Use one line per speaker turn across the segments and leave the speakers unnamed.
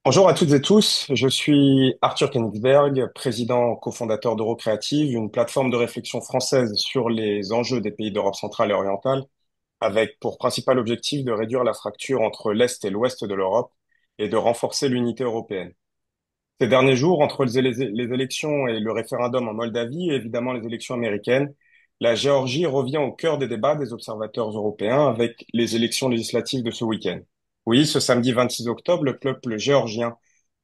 Bonjour à toutes et tous, je suis Arthur Königsberg, président cofondateur d'Eurocréative, une plateforme de réflexion française sur les enjeux des pays d'Europe centrale et orientale, avec pour principal objectif de réduire la fracture entre l'Est et l'Ouest de l'Europe et de renforcer l'unité européenne. Ces derniers jours, entre les élections et le référendum en Moldavie et évidemment les élections américaines, la Géorgie revient au cœur des débats des observateurs européens avec les élections législatives de ce week-end. Oui, ce samedi 26 octobre, le peuple géorgien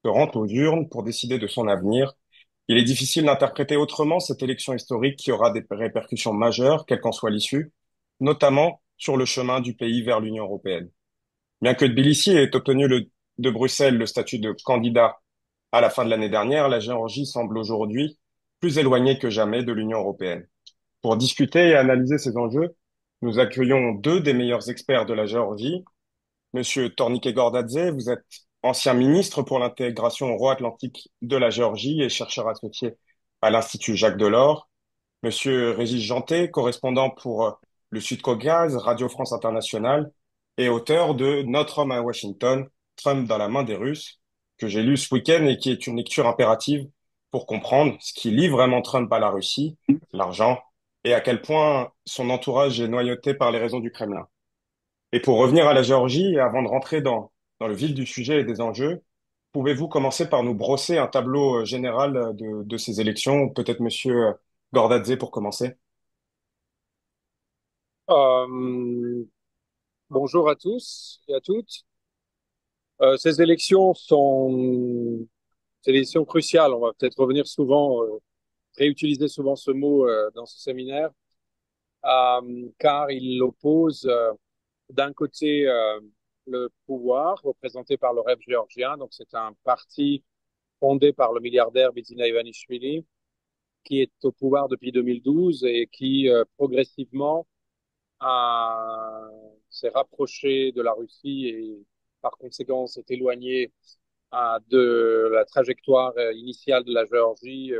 se rend aux urnes pour décider de son avenir. Il est difficile d'interpréter autrement cette élection historique qui aura des répercussions majeures, quelle qu'en soit l'issue, notamment sur le chemin du pays vers l'Union européenne. Bien que Tbilissi ait obtenu de Bruxelles le statut de candidat à la fin de l'année dernière, la Géorgie semble aujourd'hui plus éloignée que jamais de l'Union européenne. Pour discuter et analyser ces enjeux, nous accueillons deux des meilleurs experts de la Géorgie. Monsieur Tornike Gordadze, vous êtes ancien ministre pour l'intégration euro-atlantique de la Géorgie et chercheur associé à l'Institut Jacques Delors. Monsieur Régis Janté, correspondant pour le Sud-Caucase, Radio France Internationale, et auteur de Notre homme à Washington, Trump dans la main des Russes, que j'ai lu ce week-end et qui est une lecture impérative pour comprendre ce qui lie vraiment Trump à la Russie, l'argent, et à quel point son entourage est noyauté par les raisons du Kremlin. Et pour revenir à la Géorgie, et avant de rentrer dans le vif du sujet et des enjeux, pouvez-vous commencer par nous brosser un tableau général de ces élections? Peut-être Monsieur Gordadze pour commencer.
Euh, Bonjour à tous et à toutes. Ces élections sont des élections cruciales. On va peut-être revenir souvent, réutiliser souvent ce mot dans ce séminaire, car il oppose d'un côté le pouvoir représenté par le Rêve géorgien. Donc c'est un parti fondé par le milliardaire Bidzina Ivanishvili, qui est au pouvoir depuis 2012 et qui progressivement s'est rapproché de la Russie et par conséquent s'est éloigné de la trajectoire initiale de la Géorgie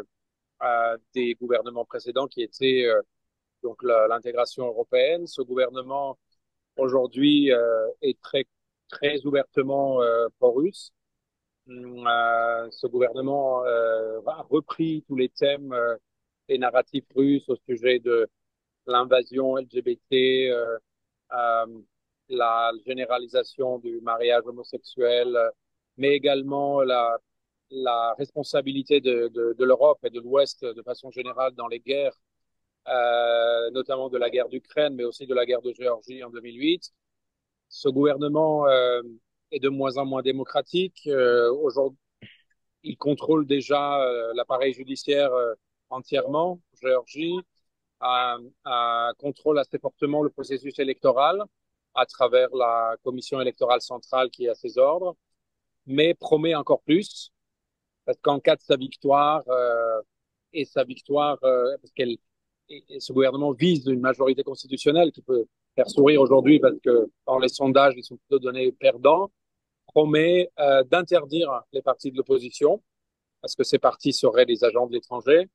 des gouvernements précédents qui étaient donc l'intégration européenne. Ce gouvernement aujourd'hui est très ouvertement pro-russe. Ce gouvernement a repris tous les thèmes et narratifs russes au sujet de l'invasion LGBT, euh, la généralisation du mariage homosexuel, mais également la responsabilité de l'Europe et de l'Ouest de façon générale dans les guerres, notamment de la guerre d'Ukraine, mais aussi de la guerre de Géorgie en 2008. Ce gouvernement est de moins en moins démocratique. Aujourd'hui, il contrôle déjà l'appareil judiciaire entièrement, Géorgie, contrôle assez fortement le processus électoral à travers la commission électorale centrale qui est à ses ordres, mais promet encore plus, parce qu'en cas de sa victoire, parce et ce gouvernement vise une majorité constitutionnelle qui peut faire sourire aujourd'hui parce que dans les sondages, ils sont plutôt donnés perdants, promet d'interdire les partis de l'opposition, parce que ces partis seraient des agents de l'étranger,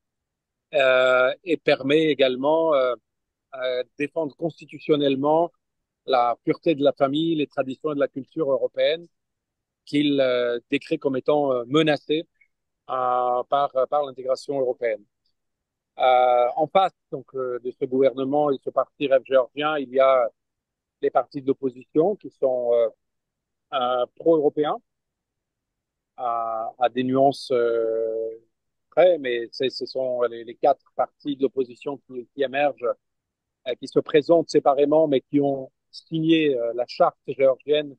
et permet également défendre constitutionnellement la pureté de la famille, les traditions et de la culture européenne qu'il décrit comme étant menacées par l'intégration européenne. En face donc, de ce gouvernement et de ce parti rêve géorgien, il y a les partis de l'opposition qui sont pro-européens à des nuances près, mais ce sont les quatre partis de l'opposition qui émergent, qui se présentent séparément, mais qui ont signé la charte géorgienne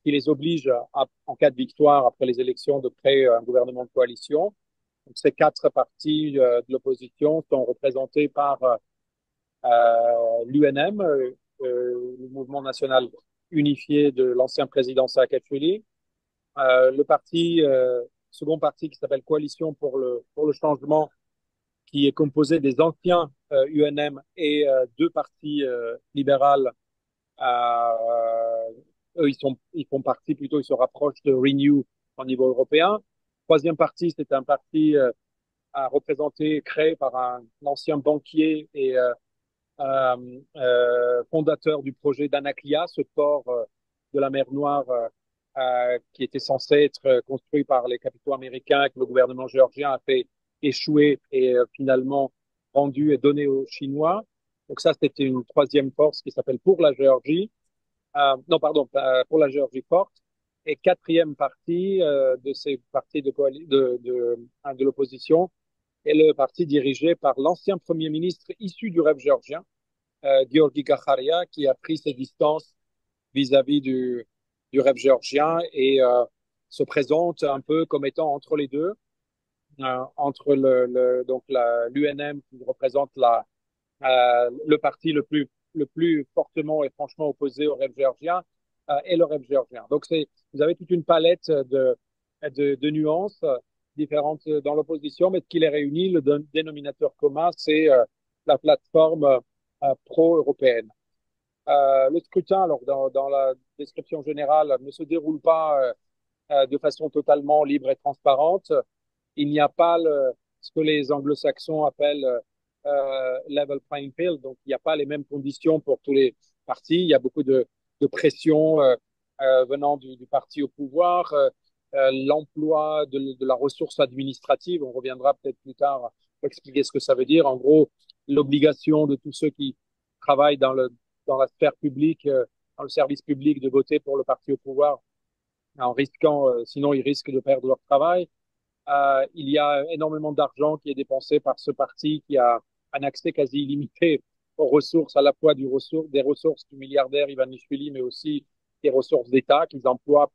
qui les oblige, en cas de victoire après les élections, de créer un gouvernement de coalition. Donc, ces quatre partis de l'opposition sont représentés par l'UNM, le mouvement national unifié de l'ancien président Saakashvili, le second parti qui s'appelle Coalition pour le changement, qui est composé des anciens UNM et deux partis libérales. Eux, ils font partie plutôt, ils se rapprochent de Renew au niveau européen. Troisième parti, c'est un parti représenté, créé par un ancien banquier et fondateur du projet d'Anaklia, ce port de la mer Noire qui était censé être construit par les capitaux américains, que le gouvernement géorgien a fait échouer et finalement rendu et donné aux Chinois. Donc ça, c'était une troisième force qui s'appelle Pour la Géorgie. Non, pardon, Pour la Géorgie forte. Et quatrième partie de ces partis de l'opposition est le parti dirigé par l'ancien Premier ministre issu du rêve géorgien, Georgi Gakharia, qui a pris ses distances vis-à-vis du rêve géorgien et se présente un peu comme étant entre les deux, entre donc l'UNM qui représente le parti le plus fortement et franchement opposé au rêve géorgien et le rêve géorgien. Donc vous avez toute une palette de nuances différentes dans l'opposition, mais ce qui les réunit, le dénominateur commun, c'est la plateforme pro-européenne. Le scrutin, alors dans la description générale, ne se déroule pas de façon totalement libre et transparente. Il n'y a pas ce que les anglo-saxons appellent level playing field, donc il n'y a pas les mêmes conditions pour tous les partis. Il y a beaucoup de pression venant du parti au pouvoir, l'emploi de la ressource administrative. On reviendra peut-être plus tard pour expliquer ce que ça veut dire. En gros, l'obligation de tous ceux qui travaillent dans la sphère publique, dans le service public, de voter pour le parti au pouvoir en risquant, sinon ils risquent de perdre leur travail. Il y a énormément d'argent qui est dépensé par ce parti qui a un accès quasi illimité aux ressources, à la fois des ressources du milliardaire Ivanishvili, mais aussi des ressources d'État qu'ils emploient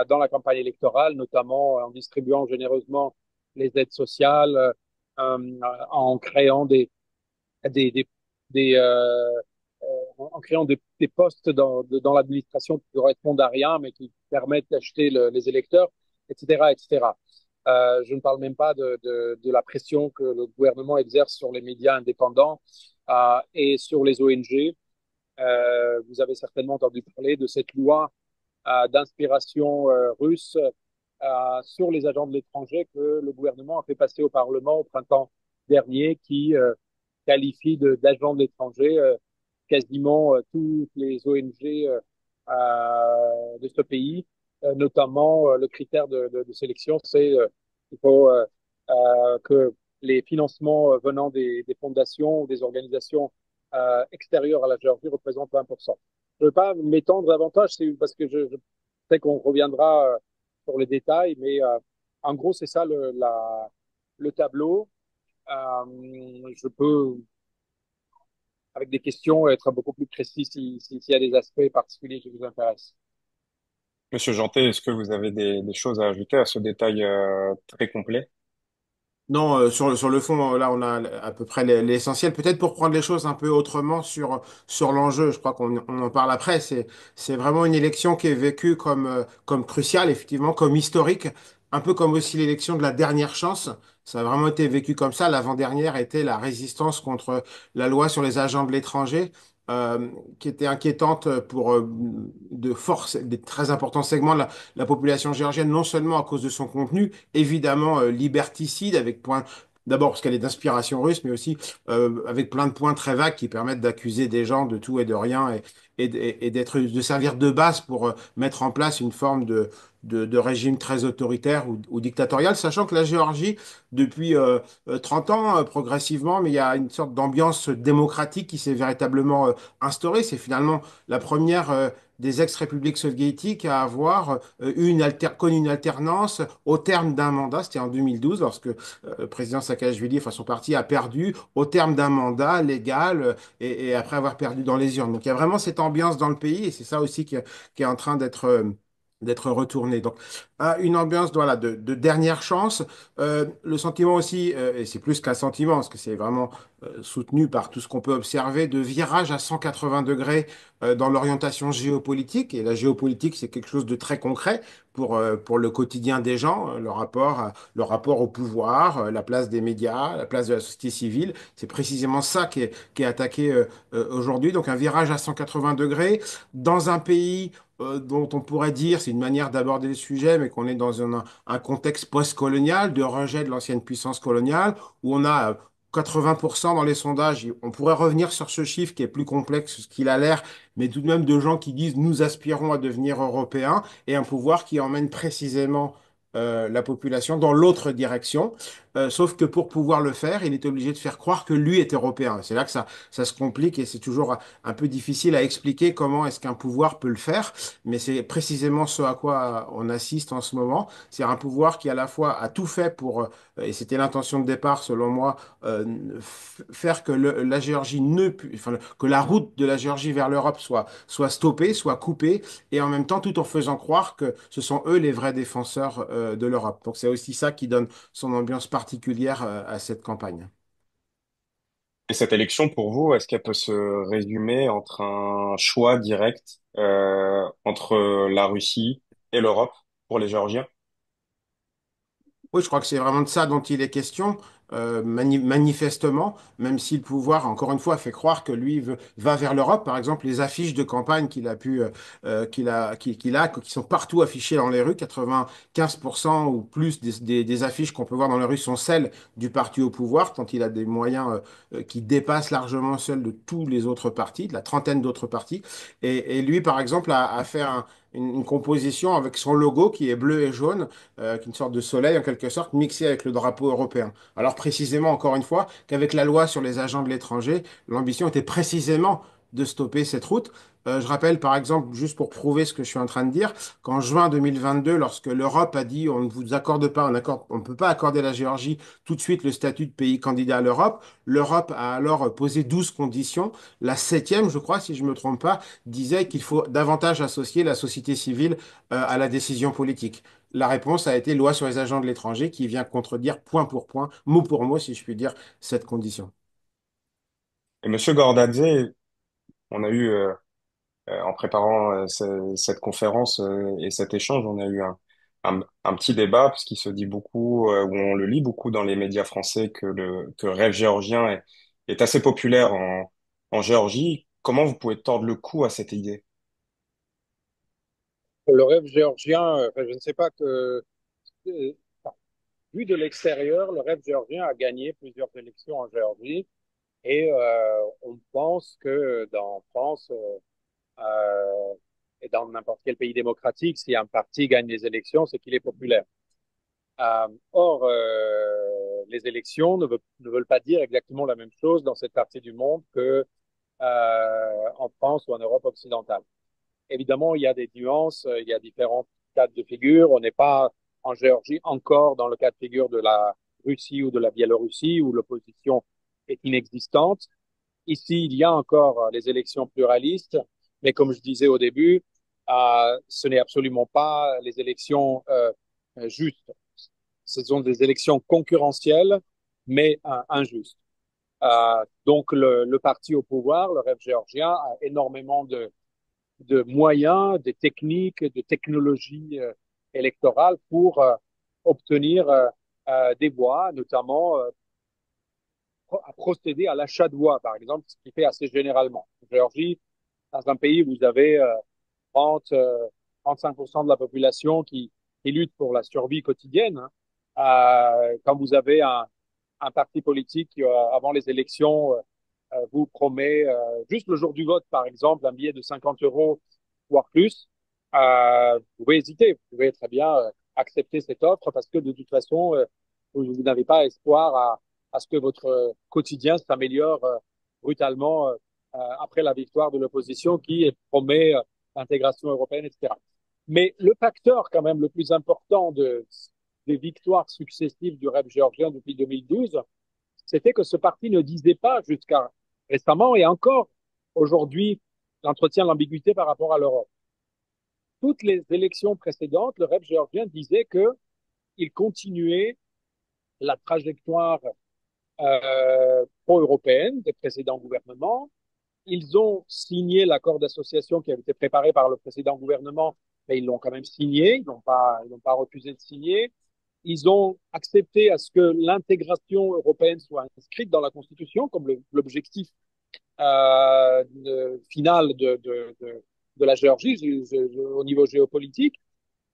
dans la campagne électorale, notamment en distribuant généreusement les aides sociales, en créant des, des, en créant des postes dans l'administration qui correspondent à rien, mais qui permettent d'acheter les électeurs, etc., etc. Je ne parle même pas de la pression que le gouvernement exerce sur les médias indépendants et sur les ONG. Vous avez certainement entendu parler de cette loi d'inspiration russe sur les agents de l'étranger que le gouvernement a fait passer au Parlement au printemps dernier, qui qualifie d'agents de l'étranger quasiment toutes les ONG de ce pays, notamment le critère de sélection, c'est qu'il faut que les financements venant des fondations ou des organisations extérieures à la Géorgie représentent 20%. Je ne veux pas m'étendre davantage, c'est parce que je sais qu'on reviendra sur les détails, mais en gros, c'est ça le tableau. Je peux, avec des questions, être beaucoup plus précis s'il y a des aspects particuliers qui vous intéressent.
Monsieur Janté, est-ce que vous avez des choses à ajouter à ce détail très complet?
Non, sur le fond, là, on a à peu près l'essentiel. Peut-être pour prendre les choses un peu autrement sur l'enjeu, je crois qu'on en parle après. C'est vraiment une élection qui est vécue comme cruciale, effectivement, comme historique, un peu comme aussi l'élection de la dernière chance. Ça a vraiment été vécu comme ça. L'avant-dernière était la résistance contre la loi sur les agents de l'étranger, euh, qui était inquiétante pour de force, des très importants segments de la population géorgienne, non seulement à cause de son contenu, évidemment liberticide, avec point, d'abord parce qu'elle est d'inspiration russe, mais aussi avec plein de points très vagues qui permettent d'accuser des gens de tout et de rien et de servir de base pour mettre en place une forme de régime très autoritaire ou dictatorial, sachant que la Géorgie, depuis 30 ans, progressivement, mais il y a une sorte d'ambiance démocratique qui s'est véritablement instaurée. C'est finalement la première des ex-républiques soviétiques à avoir connu une alternance au terme d'un mandat. C'était en 2012, lorsque le président Saakashvili, enfin son parti, a perdu au terme d'un mandat légal et après avoir perdu dans les urnes. Donc il y a vraiment cette ambiance dans le pays et c'est ça aussi qui est en train d'être retourné. Donc, une ambiance voilà, de dernière chance. Le sentiment aussi, et c'est plus qu'un sentiment, parce que c'est vraiment soutenu par tout ce qu'on peut observer, de virage à 180 degrés dans l'orientation géopolitique. Et la géopolitique, c'est quelque chose de très concret pour le quotidien des gens, le rapport au pouvoir, la place des médias, la place de la société civile. C'est précisément ça qui est attaqué aujourd'hui. Donc, un virage à 180 degrés dans un pays dont on pourrait dire, c'est une manière d'aborder le sujet, mais qu'on est dans un contexte post-colonial, de rejet de l'ancienne puissance coloniale, où on a 80% dans les sondages. On pourrait revenir sur ce chiffre qui est plus complexe qu'il a l'air, mais tout de même de gens qui disent nous aspirons à devenir européens et un pouvoir qui emmène précisément la population dans l'autre direction. Sauf que pour pouvoir le faire, il est obligé de faire croire que lui est européen. C'est là que ça se complique et c'est toujours un peu difficile à expliquer comment est-ce qu'un pouvoir peut le faire. Mais c'est précisément ce à quoi on assiste en ce moment. C'est un pouvoir qui à la fois a tout fait pour, et c'était l'intention de départ selon moi, faire que la Géorgie enfin, que la route de la Géorgie vers l'Europe soit stoppée, soit coupée, et en même temps tout en faisant croire que ce sont eux les vrais défenseurs de l'Europe. Donc c'est aussi ça qui donne son ambiance particulière à cette campagne.
Et cette élection, pour vous, est-ce qu'elle peut se résumer entre un choix direct entre la Russie et l'Europe pour les Géorgiens?
Oui, je crois que c'est vraiment de ça dont il est question, manifestement, même si le pouvoir, encore une fois, fait croire que lui va vers l'Europe. Par exemple, les affiches de campagne qui sont partout affichées dans les rues, 95% ou plus des affiches qu'on peut voir dans les rues sont celles du parti au pouvoir, tant il a des moyens qui dépassent largement ceux de tous les autres partis, de la trentaine d'autres partis. Et lui, par exemple, a fait une composition avec son logo qui est bleu et jaune une sorte de soleil en quelque sorte, mixé avec le drapeau européen. Alors précisément, encore une fois, qu'avec la loi sur les agents de l'étranger, l'ambition était précisément de stopper cette route. Je rappelle par exemple, juste pour prouver ce que je suis en train de dire, qu'en juin 2022, lorsque l'Europe a dit on ne vous accorde pas, on ne peut pas accorder à la Géorgie tout de suite le statut de pays candidat à l'Europe, l'Europe a alors posé 12 conditions. La septième, je crois, si je ne me trompe pas, disait qu'il faut davantage associer la société civile à la décision politique. La réponse a été loi sur les agents de l'étranger qui vient contredire point pour mot, si je puis dire, cette condition.
Et Monsieur Gordadze, on a eu en préparant cette conférence et cet échange, on a eu un petit débat, parce qu'il se dit beaucoup, ou on le lit beaucoup dans les médias français, que le rêve géorgien est assez populaire en Géorgie. Comment vous pouvez tordre le cou à cette idée?
Le rêve géorgien, enfin, je ne sais pas enfin, vu de l'extérieur, le rêve géorgien a gagné plusieurs élections en Géorgie et on pense que en France et dans n'importe quel pays démocratique, si un parti gagne les élections, c'est qu'il est populaire. Or, les élections ne veulent pas dire exactement la même chose dans cette partie du monde que en France ou en Europe occidentale. Évidemment, il y a des nuances, il y a différents cas de figure. On n'est pas en Géorgie encore dans le cas de figure de la Russie ou de la Biélorussie où l'opposition est inexistante. Ici, il y a encore les élections pluralistes, mais comme je disais au début, ce n'est absolument pas les élections justes. Ce sont des élections concurrentielles, mais injustes. Donc, le parti au pouvoir, le Rêve géorgien, a énormément de moyens, de techniques, de technologies électorales pour obtenir des voix, notamment à procéder à l'achat de voix, par exemple, ce qui fait assez généralement. En Géorgie, dans un pays où vous avez 30, 35% de la population qui lutte pour la survie quotidienne, hein, quand vous avez un parti politique qui, avant les élections, vous promet, juste le jour du vote, par exemple, un billet de 50 euros, voire plus, vous pouvez hésiter. Vous pouvez très bien accepter cette offre parce que de toute façon, vous n'avez pas espoir à ce que votre quotidien s'améliore brutalement après la victoire de l'opposition qui promet l'intégration européenne, etc. Mais le facteur quand même le plus important des victoires successives du rêve géorgien depuis 2012, c'était que ce parti ne disait pas jusqu'à récemment et encore aujourd'hui l'entretien l'ambiguïté par rapport à l'Europe. Toutes les élections précédentes, le rêve géorgien disait qu'il continuait la trajectoire pro-européenne des précédents gouvernements. Ils ont signé l'accord d'association qui avait été préparé par le précédent gouvernement, mais ils l'ont quand même signé, ils n'ont pas refusé de signer. Ils ont accepté à ce que l'intégration européenne soit inscrite dans la Constitution comme l'objectif final de la Géorgie au niveau géopolitique.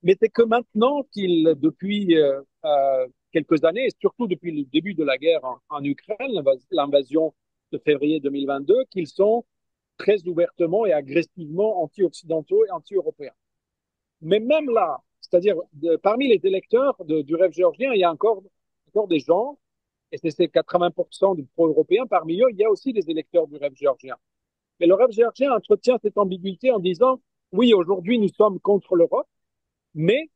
Mais c'est que maintenant depuis quelques années, et surtout depuis le début de la guerre en Ukraine, l'invasion de février 2022, qu'ils sont très ouvertement et agressivement anti-occidentaux et anti-européens. Mais même là, c'est-à-dire parmi les électeurs du rêve géorgien, il y a encore des gens, et c'est ces 80% du pro-européen, parmi eux, il y a aussi des électeurs du rêve géorgien. Mais le rêve géorgien entretient cette ambiguïté en disant, oui, aujourd'hui, nous sommes contre l'Europe, mais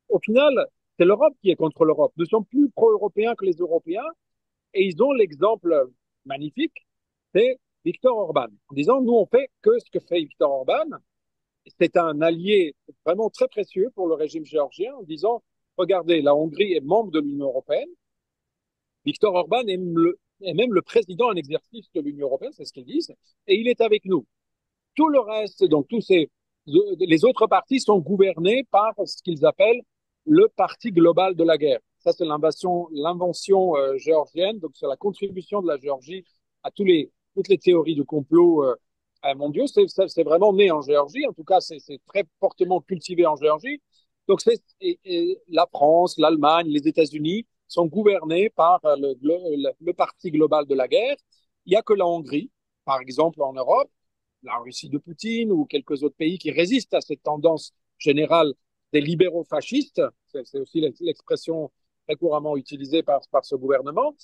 au final, c'est l'Europe qui est contre l'Europe. Nous sommes plus pro-européens que les Européens, et ils ont l'exemple magnifique, c'est Viktor Orban, en disant, nous, on fait que ce que fait Viktor Orban. C'est un allié vraiment très précieux pour le régime géorgien, en disant, regardez, la Hongrie est membre de l'Union européenne, Viktor Orban est même le président en exercice de l'Union européenne, c'est ce qu'ils disent, et il est avec nous. Tout le reste, donc les autres partis sont gouvernés par ce qu'ils appellent le parti global de la guerre. Ça, c'est l'invention géorgienne, donc c'est la contribution de la Géorgie à toutes les théories de complot mondiaux. C'est vraiment né en Géorgie, en tout cas, c'est très fortement cultivé en Géorgie. Donc, et la France, l'Allemagne, les États-Unis sont gouvernés par le parti global de la guerre. Il n'y a que la Hongrie, par exemple, en Europe, la Russie de Poutine ou quelques autres pays qui résistent à cette tendance générale des libéraux fascistes. C'est aussi l'expression très couramment utilisée par ce gouvernement.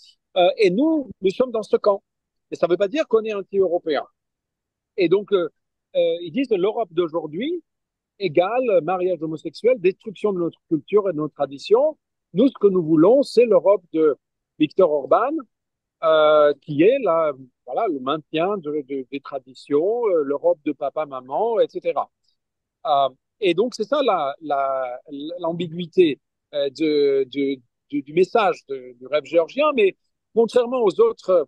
Et nous sommes dans ce camp. Et ça ne veut pas dire qu'on est anti-européen. Et donc, ils disent que l'Europe d'aujourd'hui égale mariage homosexuel, destruction de notre culture et de nos traditions. Nous, ce que nous voulons, c'est l'Europe de Viktor Orban, qui est là, voilà, le maintien des traditions, l'Europe de papa-maman, etc. Euh, et donc, c'est ça l'ambiguïté du message du rêve géorgien. Mais contrairement aux autres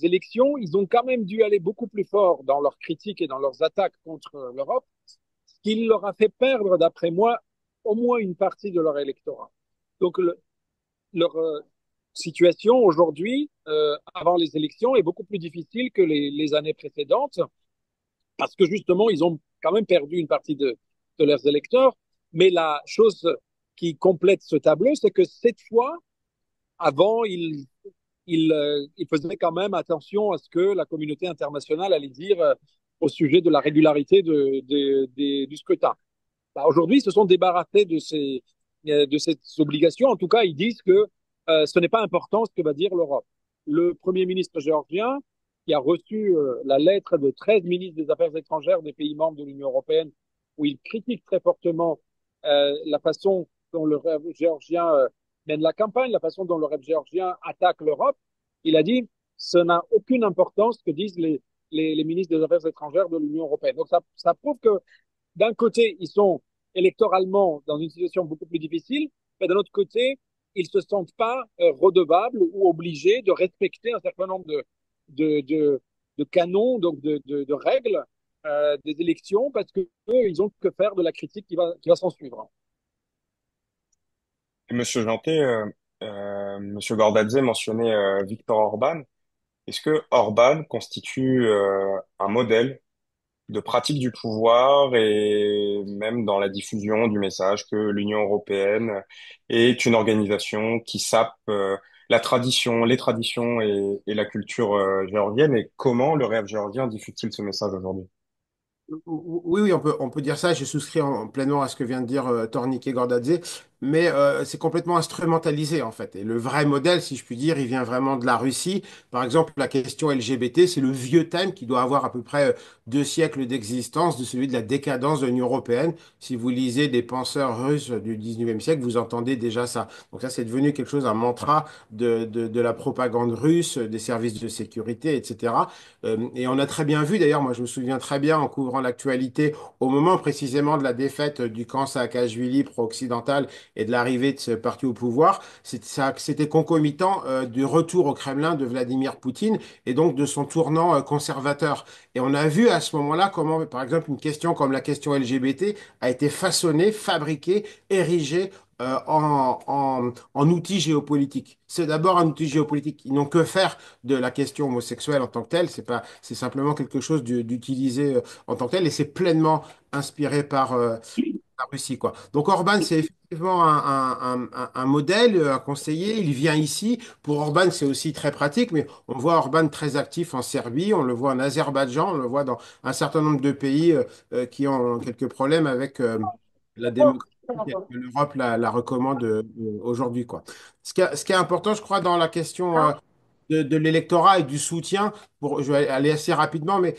élections, ils ont quand même dû aller beaucoup plus fort dans leurs critiques et dans leurs attaques contre l'Europe, ce qui leur a fait perdre, d'après moi, au moins une partie de leur électorat. Donc, leur situation aujourd'hui, avant les élections, est beaucoup plus difficile que les années précédentes, parce que justement, ils ont quand même perdu une partie de leurs électeurs. Mais la chose qui complète ce tableau, c'est que cette fois, avant, ils faisaient quand même attention à ce que la communauté internationale allait dire au sujet de la régularité du scrutin. Bah, aujourd'hui, ils se sont débarrassés de ces obligations. En tout cas, ils disent que ce n'est pas important ce que va dire l'Europe. Le Premier ministre géorgien, qui a reçu la lettre de 13 ministres des Affaires étrangères des pays membres de l'Union européenne, où il critique très fortement la façon dont le rêve géorgien mène la campagne, la façon dont le rêve géorgien attaque l'Europe, il a dit ça n'a aucune importance ce que disent les ministres des Affaires étrangères de l'Union européenne. Donc ça prouve que d'un côté, ils sont électoralement dans une situation beaucoup plus difficile, mais d'un autre côté, ils se sentent pas redevables ou obligés de respecter un certain nombre de, de, de canons, donc de règles des élections, parce que eux, ils ont que faire de la critique qui va s'en suivre.
Monsieur Janté, Monsieur Gordadze mentionnait Viktor Orban. Est-ce que Orban constitue un modèle de pratique du pouvoir et même dans la diffusion du message que l'Union européenne est une organisation qui sape la tradition, les traditions et la culture géorgienne, et comment le rêve géorgien diffuse-t-il ce message aujourd'hui?
Oui, oui, on peut dire ça. Je souscris pleinement à ce que vient de dire Tornike Gordadze, mais c'est complètement instrumentalisé en fait. Et le vrai modèle, si je puis dire, il vient vraiment de la Russie. Par exemple, la question LGBT, c'est le vieux thème qui doit avoir à peu près 2 siècles d'existence, de celui de la décadence de l'Union européenne. Si vous lisez des penseurs russes du 19e siècle, vous entendez déjà ça. Donc ça, c'est devenu quelque chose, un mantra de la propagande russe, des services de sécurité, etc. Et on a très bien vu, d'ailleurs, moi je me souviens très bien en couvrant l'actualité, au moment précisément de la défaite du camp Saakashvili pro-occidental et de l'arrivée de ce parti au pouvoir, c'était concomitant du retour au Kremlin de Vladimir Poutine et donc de son tournant conservateur. Et on a vu à ce moment-là comment, par exemple, une question comme la question LGBT a été façonnée, fabriquée, érigée en outil géopolitique. C'est d'abord un outil géopolitique. Ils n'ont que faire de la question homosexuelle en tant que telle. C'est simplement quelque chose d'utilisé en tant que tel et c'est pleinement inspiré par la Russie, quoi. Donc Orban, c'est effectivement un modèle, un conseiller. Il vient ici. Pour Orban, c'est aussi très pratique, mais on voit Orban très actif en Serbie, on le voit en Azerbaïdjan, on le voit dans un certain nombre de pays qui ont quelques problèmes avec la démocratie telle que l'Europe la recommande aujourd'hui, quoi. Ce qui est important, je crois, dans la question de l'électorat et du soutien, je vais aller assez rapidement, mais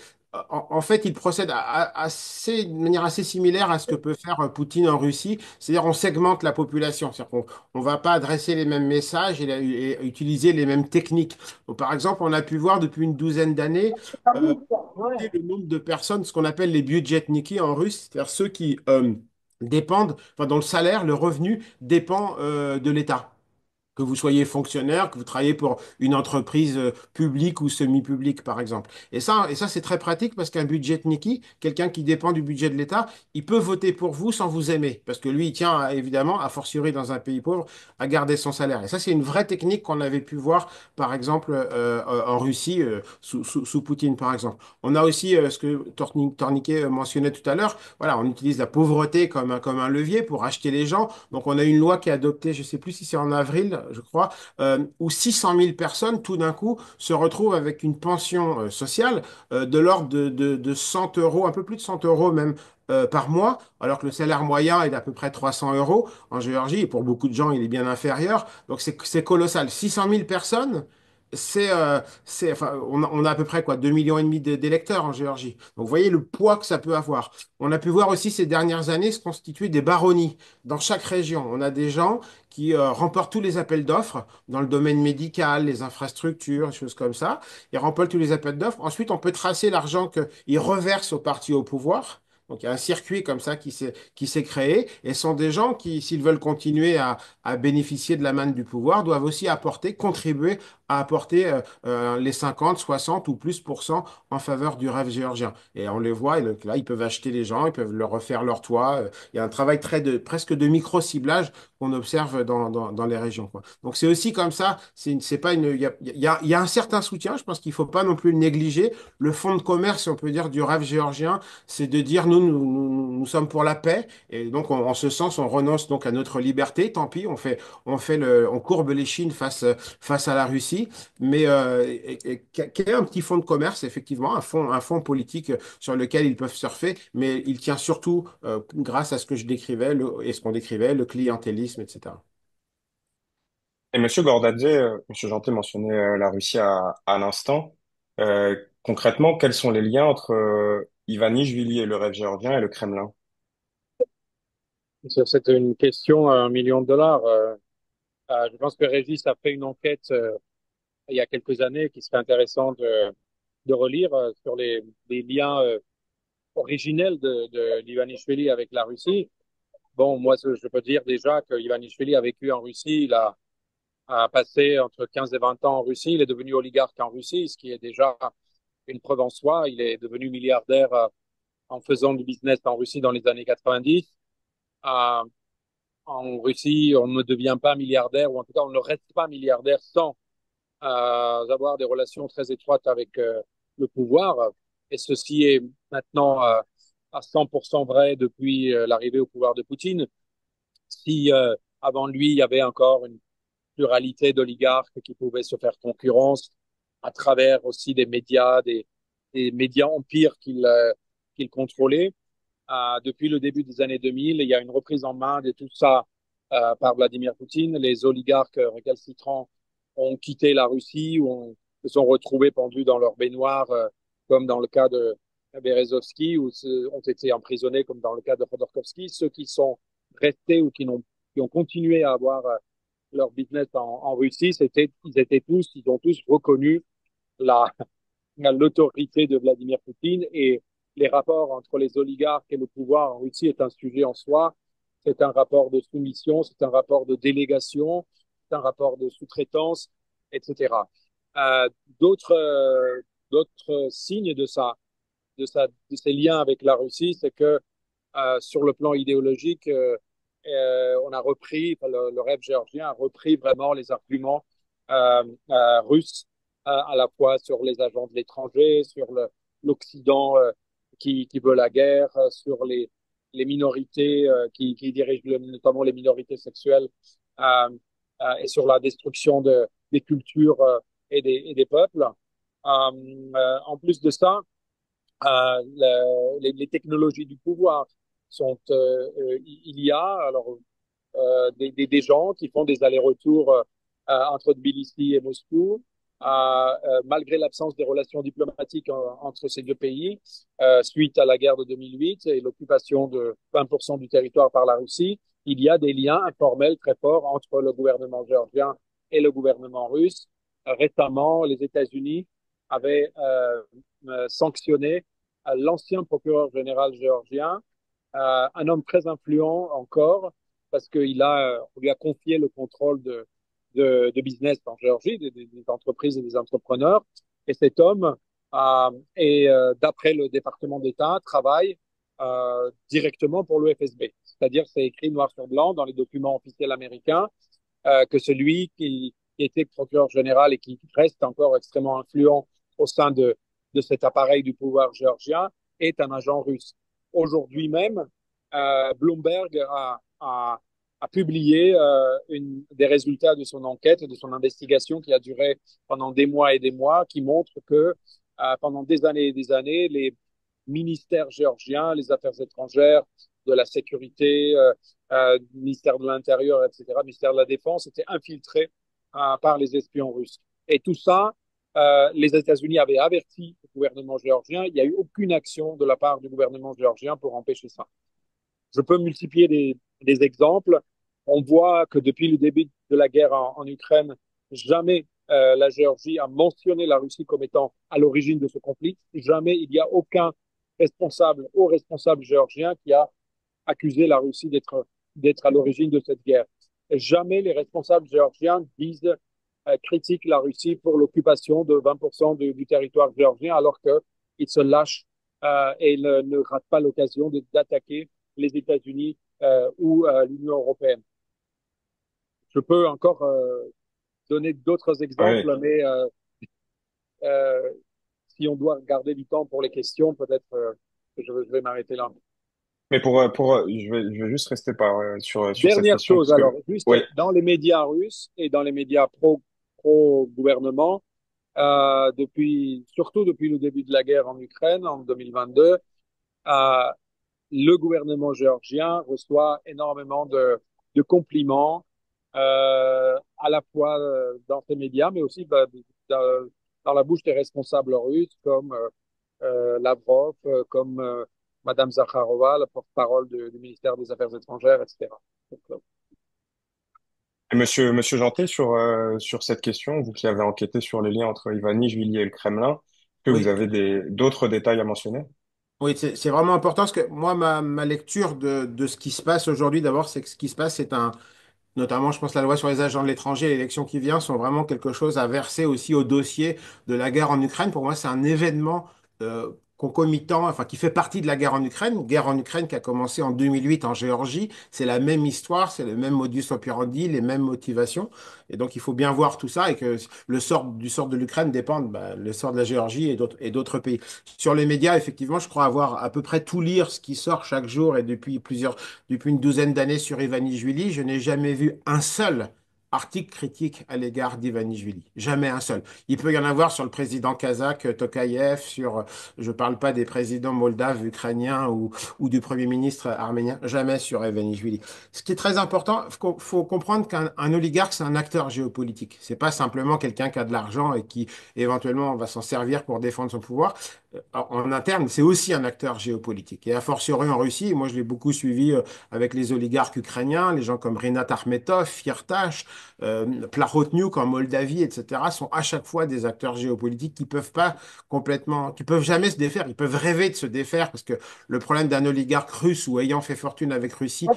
en fait, il procède de manière assez similaire à ce que peut faire Poutine en Russie. C'est-à-dire, on segmente la population. C'est-à-dire qu'on ne va pas adresser les mêmes messages et utiliser les mêmes techniques. Donc, par exemple, on a pu voir depuis une douzaine d'années euh, le nombre de personnes, ce qu'on appelle les budgetniki en russe, c'est-à-dire ceux qui dépendent, enfin, dont le salaire, le revenu dépend de l'État. Que vous soyez fonctionnaire, que vous travaillez pour une entreprise publique ou semi-publique, par exemple. Et ça, c'est très pratique parce qu'un budget Niki, quelqu'un qui dépend du budget de l'État, il peut voter pour vous sans vous aimer. Parce que lui, il tient, évidemment, a fortiori dans un pays pauvre, à garder son salaire. Et ça, c'est une vraie technique qu'on avait pu voir, par exemple, en Russie, sous Poutine, par exemple. On a aussi ce que Torniquet mentionnait tout à l'heure. Voilà, on utilise la pauvreté comme un levier pour acheter les gens. Donc, on a une loi qui est adoptée, je ne sais plus si c'est en avril, je crois, où 600 000 personnes, tout d'un coup, se retrouvent avec une pension sociale de l'ordre de 100 euros, un peu plus de 100 euros même. Par mois, alors que le salaire moyen est d'à peu près 300 euros en Géorgie, et pour beaucoup de gens, il est bien inférieur. Donc c'est colossal. 600 000 personnes, enfin, on a à peu près quoi, 2,5 millions d'électeurs en Géorgie. Donc vous voyez le poids que ça peut avoir. On a pu voir aussi ces dernières années se constituer des baronnies dans chaque région. On a des gens qui remportent tous les appels d'offres dans le domaine médical, les infrastructures, des choses comme ça. Ils remportent tous les appels d'offres. Ensuite, on peut tracer l'argent qu'ils reversent au parti au pouvoir. Donc, il y a un circuit comme ça qui s'est créé. Et ce sont des gens qui, s'ils veulent continuer à bénéficier de la manne du pouvoir, doivent aussi apporter, contribuer à apporter les 50, 60 ou plus pour cent en faveur du rêve géorgien. Et on les voit, et donc là, ils peuvent acheter les gens, ils peuvent leur refaire leur toit. Il y a un travail presque de micro-ciblage qu'on observe dans les régions, quoi. Donc c'est aussi comme ça, c'est pas une, il y a un certain soutien, je pense qu'il faut pas non plus le négliger. Le fonds de commerce, si on peut dire, du rêve géorgien, c'est de dire nous sommes pour la paix, et donc en ce sens, on renonce donc à notre liberté, tant pis, on courbe les chines face à la Russie, mais qu'il y ait un petit fonds de commerce, effectivement, un fonds politique sur lequel ils peuvent surfer, mais il tient surtout, grâce à ce que je décrivais et ce qu'on décrivait, le clientélisme, etc.
Et Monsieur Gordadze, Monsieur Janté mentionnait la Russie à l'instant. Concrètement, quels sont les liens entre Ivanishvili et le rêve géorgien et le Kremlin?
C'est une question à 1 million de dollars. Je pense que Régis a fait une enquête il y a quelques années qui serait intéressante de relire sur les liens originels de l'Ivanishvili avec la Russie. Bon, moi, je peux dire déjà que Ivanishvili a vécu en Russie. Il a passé entre 15 et 20 ans en Russie. Il est devenu oligarque en Russie, ce qui est déjà une preuve en soi. Il est devenu milliardaire en faisant du business en Russie dans les années 90. Euh, En Russie, on ne devient pas milliardaire, ou en tout cas, on ne reste pas milliardaire sans avoir des relations très étroites avec le pouvoir. Et ceci est maintenant à 100% vrai depuis l'arrivée au pouvoir de Poutine. Si avant lui, il y avait encore une pluralité d'oligarques qui pouvaient se faire concurrence à travers aussi des médias empires qu'il contrôlait, depuis le début des années 2000, il y a une reprise en main de tout ça par Vladimir Poutine. Les oligarques récalcitrants ont quitté la Russie ou se sont retrouvés pendus dans leur baignoire, comme dans le cas de Berezovsky, ou ont été emprisonnés, comme dans le cas de Khodorkovsky. Ceux qui sont restés ou qui ont continué à avoir leur business en Russie, ils ont tous reconnu la, l'autorité de Vladimir Poutine, et les rapports entre les oligarques et le pouvoir en Russie est un sujet en soi. C'est un rapport de soumission, c'est un rapport de délégation, c'est un rapport de sous-traitance, etc. Euh, d'autres, d'autres signes de ces liens avec la Russie, c'est que sur le plan idéologique, on a repris, enfin, le rêve géorgien a repris vraiment les arguments russes, à la fois sur les agents de l'étranger, sur l'Occident qui veut la guerre, sur les minorités qui dirigent notamment les minorités sexuelles euh, et sur la destruction des cultures et des peuples. En plus de ça, les technologies du pouvoir sont, il y a alors des gens qui font des allers-retours entre Tbilissi et Moscou, malgré l'absence des relations diplomatiques entre ces deux pays, suite à la guerre de 2008 et l'occupation de 20% du territoire par la Russie. Il y a des liens informels très forts entre le gouvernement géorgien et le gouvernement russe. Récemment, les États-Unis avaient sanctionné l'ancien procureur général géorgien, un homme très influent encore, parce on lui a confié le contrôle de business en Géorgie, des entreprises et des entrepreneurs. Et cet homme, d'après le département d'État, travaille directement pour le FSB. C'est-à-dire, c'est écrit noir sur blanc dans les documents officiels américains que celui qui était procureur général et qui reste encore extrêmement influent au sein de cet appareil du pouvoir géorgien est un agent russe. Aujourd'hui même, Bloomberg a publié des résultats de son enquête, de son investigation qui a duré pendant des mois et des mois, qui montre que pendant des années et des années, les ministères géorgiens, les affaires étrangères, de la sécurité, ministère de l'Intérieur, etc., ministère de la Défense, étaient infiltrés par les espions russes. Et tout ça, les États-Unis avaient averti le gouvernement géorgien. Il n'y a eu aucune action de la part du gouvernement géorgien pour empêcher ça. Je peux multiplier des exemples. On voit que depuis le début de la guerre en Ukraine, jamais la Géorgie a mentionné la Russie comme étant à l'origine de ce conflit. Jamais il n'y a aucun responsable ou responsable géorgien qui a accusé la Russie d'être à l'origine de cette guerre. Et jamais les responsables géorgiens critiquent la Russie pour l'occupation de 20% du territoire géorgien, alors qu'ils se lâchent et ne ratent pas l'occasion d'attaquer les États-Unis ou l'Union européenne. Je peux encore donner d'autres
Oui.
exemples, mais si on doit garder du temps pour les questions, peut-être que je vais m'arrêter là.
Mais je vais juste rester sur cette
Dernière
question
chose,
parce
alors,
que,
juste
oui,
dans les médias russes et dans les médias pro-gouvernement, surtout depuis le début de la guerre en Ukraine en 2022, euh, le gouvernement géorgien reçoit énormément de compliments, à la fois dans ces médias, mais aussi dans la bouche des responsables russes comme Lavrov, comme Madame Zakharova, la porte-parole du ministère des Affaires étrangères, etc. Donc,
et Monsieur Janté, sur cette question, vous qui avez enquêté sur les liens entre Ivanishvili et le Kremlin, est-ce que vous
Oui,
avez d'autres détails à mentionner?
oui, c'est vraiment important parce que moi, ma lecture de ce qui se passe aujourd'hui, d'abord, c'est que ce qui se passe, c'est notamment, je pense, la loi sur les agents de l'étranger et l'élection qui vient sont vraiment quelque chose à verser aussi au dossier de la guerre en Ukraine. Pour moi, c'est un événement concomitant, enfin, qui fait partie de la guerre en Ukraine qui a commencé en 2008 en Géorgie. C'est la même histoire, c'est le même modus operandi, les mêmes motivations. Et donc, il faut bien voir tout ça et que du sort de l'Ukraine dépend le sort de la Géorgie et d'autres pays. Sur les médias, effectivement, je crois avoir à peu près tout lire ce qui sort chaque jour et depuis une douzaine d'années sur Ivanishvili, je n'ai jamais vu un seul article critique à l'égard d'Ivanishvili. Jamais un seul. Il peut y en avoir sur le président kazakh Tokayev, je ne parle pas des présidents moldaves, ukrainiens ou du premier ministre arménien, jamais sur Ivanishvili. Ce qui est très important, faut comprendre qu'un oligarque, c'est un acteur géopolitique. C'est pas simplement quelqu'un qui a de l'argent et qui éventuellement va s'en servir pour défendre son pouvoir en interne, c'est aussi un acteur géopolitique. Et a fortiori en Russie, moi je l'ai beaucoup suivi avec les oligarques ukrainiens, les gens comme Rinat Akhmetov, Firtash, Plahotniuc en Moldavie, etc., sont à chaque fois des acteurs géopolitiques qui peuvent pas qui peuvent jamais se défaire. Ils peuvent rêver de se défaire parce que le problème d'un oligarque russe ou ayant fait fortune avec Russie,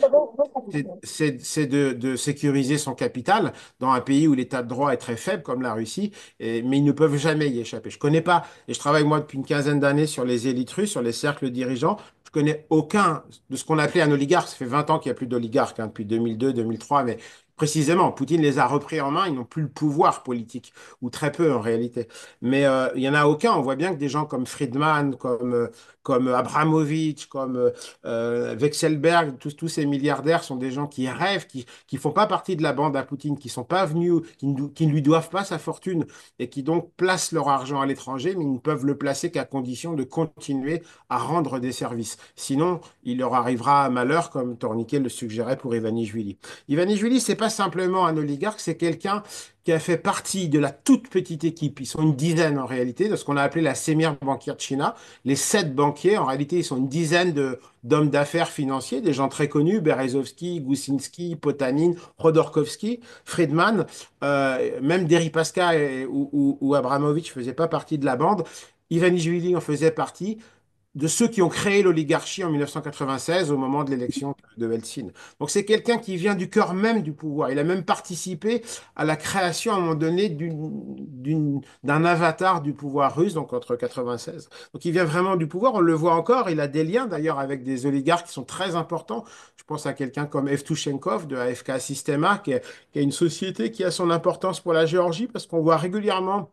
c'est de sécuriser son capital dans un pays où l'état de droit est très faible comme la Russie, mais ils ne peuvent jamais y échapper. Je connais pas, et je travaille moi depuis une quinzaine d'années sur les élites russes, sur les cercles dirigeants. Je connais aucun de ce qu'on appelait un oligarque. Ça fait 20 ans qu'il n'y a plus d'oligarques, hein, depuis 2002, 2003, mais précisément, Poutine les a repris en main, ils n'ont plus le pouvoir politique, ou très peu en réalité. Mais il n'y en a aucun. On voit bien que des gens comme Friedman, comme Abramovich, comme Vekselberg, tous ces milliardaires sont des gens qui rêvent, qui font pas partie de la bande à Poutine, qui sont pas venus, qui ne lui doivent pas sa fortune et qui donc placent leur argent à l'étranger, mais ils ne peuvent le placer qu'à condition de continuer à rendre des services. Sinon, il leur arrivera malheur, comme Torniquet le suggérait pour Ivanishvili. Ivanishvili, c'est pas simplement un oligarque, c'est quelqu'un qui a fait partie de la toute petite équipe. Ils sont une dizaine en réalité, de ce qu'on a appelé la Semir Banquirchina. Les 7 banquiers, en réalité, ils sont une dizaine d'hommes d'affaires financiers, des gens très connus, Berezovsky, Gusinski, Potanin, Khodorkovsky, Friedman, même Deripaska ou Abramovich faisaient pas partie de la bande. Ivanishvili en faisait partie de ceux qui ont créé l'oligarchie en 1996 au moment de l'élection de Helsinki. Donc c'est quelqu'un qui vient du cœur même du pouvoir. Il a même participé à la création à un moment donné d'un avatar du pouvoir russe, donc entre 96. Donc il vient vraiment du pouvoir, on le voit encore, il a des liens d'ailleurs avec des oligarques qui sont très importants. Je pense à quelqu'un comme Evtushenkov de AFK Sistema, qui est une société qui a son importance pour la Géorgie, parce qu'on voit régulièrement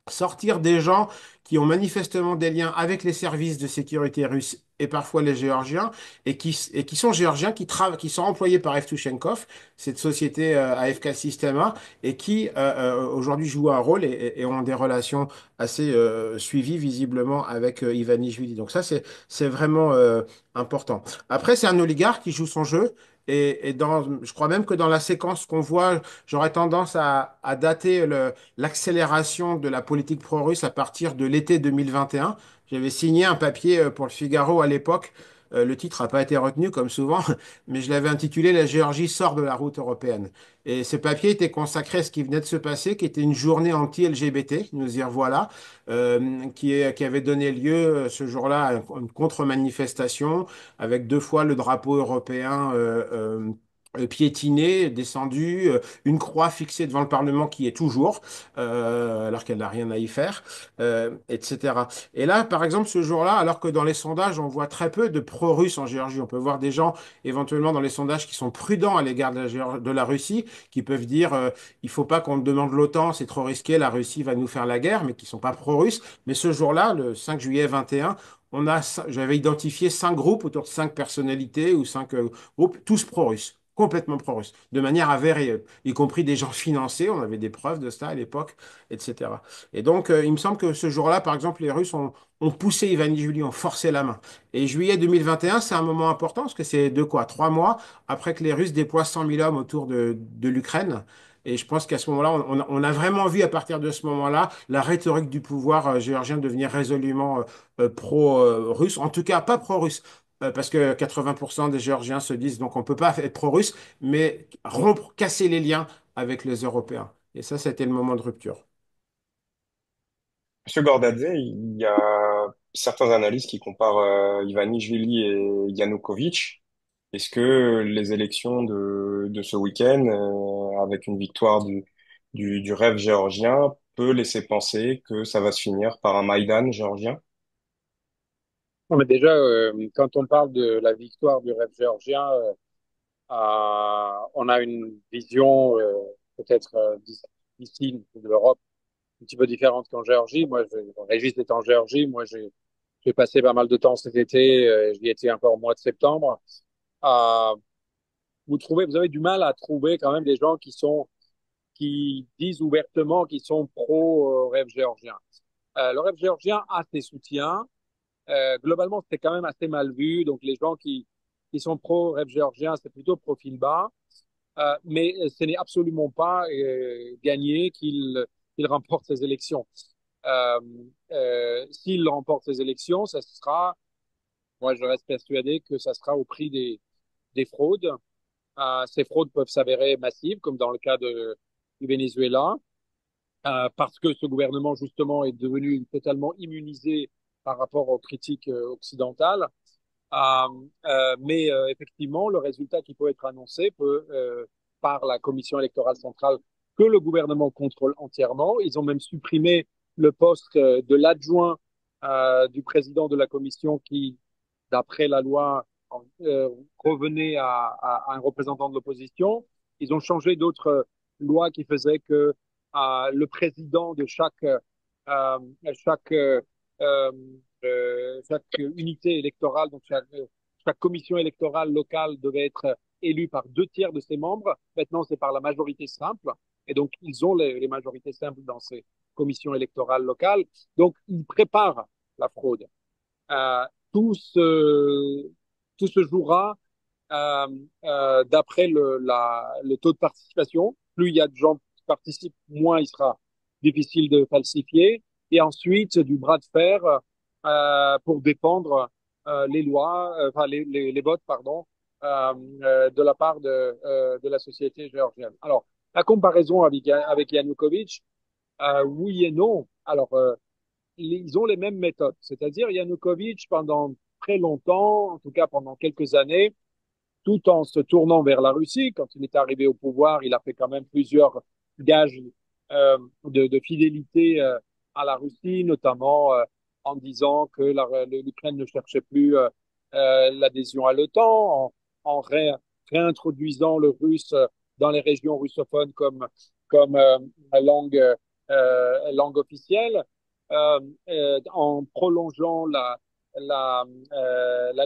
sortir des gens qui ont manifestement des liens avec les services de sécurité russes et parfois les Géorgiens, et qui sont Géorgiens, qui sont employés par Evtushenkov, cette société AFK Sistema, et qui aujourd'hui jouent un rôle et ont des relations assez suivies visiblement avec Ivanishvili. Donc ça, c'est vraiment important. Après, c'est un oligarque qui joue son jeu. Je crois même que dans la séquence qu'on voit, j'aurais tendance à dater l'accélération de la politique pro-russe à partir de l'été 2021. J'avais signé un papier pour le Figaro à l'époque. Le titre n'a pas été retenu comme souvent, mais je l'avais intitulé La Géorgie sort de la route européenne. Et ce papier était consacré à ce qui venait de se passer, qui était une journée anti-LGBT, nous y revoilà, qui avait donné lieu ce jour-là à une contre-manifestation avec 2 fois le drapeau européen piétiné, descendu, une croix fixée devant le Parlement qui est toujours, alors qu'elle n'a rien à y faire, etc. Et là, par exemple, ce jour-là, alors que dans les sondages, on voit très peu de pro-russes en Géorgie, on peut voir des gens éventuellement dans les sondages qui sont prudents à l'égard de la Russie, qui peuvent dire il faut pas qu'on demande l'OTAN, c'est trop risqué, la Russie va nous faire la guerre, mais qui sont pas pro-russes. Mais ce jour-là, le 5 juillet 21, j'avais identifié 5 groupes autour de 5 personnalités ou 5 groupes, tous pro-russes, complètement pro-russes, de manière avérée, y compris des gens financés, on avait des preuves de ça à l'époque, etc. Et donc, il me semble que ce jour-là, par exemple, les Russes ont poussé Ivanishvili, ont forcé la main. Et juillet 2021, c'est un moment important, parce que c'est de quoi? 3 mois après que les Russes déploient 100 000 hommes autour de l'Ukraine. Et je pense qu'à ce moment-là, on a vraiment vu à partir de ce moment-là la rhétorique du pouvoir géorgien devenir résolument pro-russe, en tout cas pas pro-russe, parce que 80% des Géorgiens se disent donc on ne peut pas être pro-russe, mais rompre, casser les liens avec les Européens. Et ça, c'était le moment de rupture.
Monsieur Gordadze, il y a certains analystes qui comparent Ivanishvili et Yanukovych. Est-ce que les élections de ce week-end, avec une victoire du rêve géorgien, peut laisser penser que ça va se finir par un Maïdan géorgien?
Non, mais déjà, quand on parle de la victoire du rêve géorgien, on a une vision peut-être d'ici, de l'Europe, un petit peu différente qu'en Géorgie. Moi, Régis est en Géorgie. Moi, j'ai passé pas mal de temps cet été. J'y étais encore au mois de septembre. Euh, vous avez du mal à trouver quand même des gens qui disent ouvertement qu'ils sont pro rêve géorgien. Le rêve géorgien a ses soutiens. Globalement, c'était quand même assez mal vu. Donc, les gens qui sont pro rêve géorgien, c'est plutôt profil bas. Mais ce n'est absolument pas gagné qu'il remporte ces élections. Euh, S'il remporte ces élections, ça sera, moi je reste persuadé que ça sera au prix des fraudes. Ces fraudes peuvent s'avérer massives, comme dans le cas du Venezuela, parce que ce gouvernement justement est devenu totalement immunisé par rapport aux critiques occidentales. Euh, mais effectivement, le résultat qui peut être annoncé peut, par la Commission électorale centrale, que le gouvernement contrôle entièrement. Ils ont même supprimé le poste de l'adjoint du président de la Commission qui, d'après la loi, revenait à un représentant de l'opposition. Ils ont changé d'autres lois qui faisaient que le président de euh, chaque, euh, euh, chaque unité électorale, donc chaque commission électorale locale devait être élu par 2 tiers de ses membres. Maintenant, c'est par la majorité simple. Et donc, ils ont les majorités simples dans ces commissions électorales locales. Donc, ils préparent la fraude. Euh, tout se, tout se jouera euh, d'après le taux de participation. Plus il y a de gens qui participent, moins il sera difficile de falsifier. Et ensuite, du bras de fer pour défendre les lois, enfin les votes, pardon, de la part de la société géorgienne. Alors, la comparaison avec Yanukovych, oui et non. Alors, ils ont les mêmes méthodes. C'est-à-dire, Yanukovych, pendant très longtemps, en tout cas pendant quelques années, tout en se tournant vers la Russie, quand il est arrivé au pouvoir, il a fait quand même plusieurs gages de fidélité à la Russie, notamment en disant que l'Ukraine ne cherchait plus l'adhésion à l'OTAN, en réintroduisant le russe dans les régions russophones comme langue officielle, en prolongeant la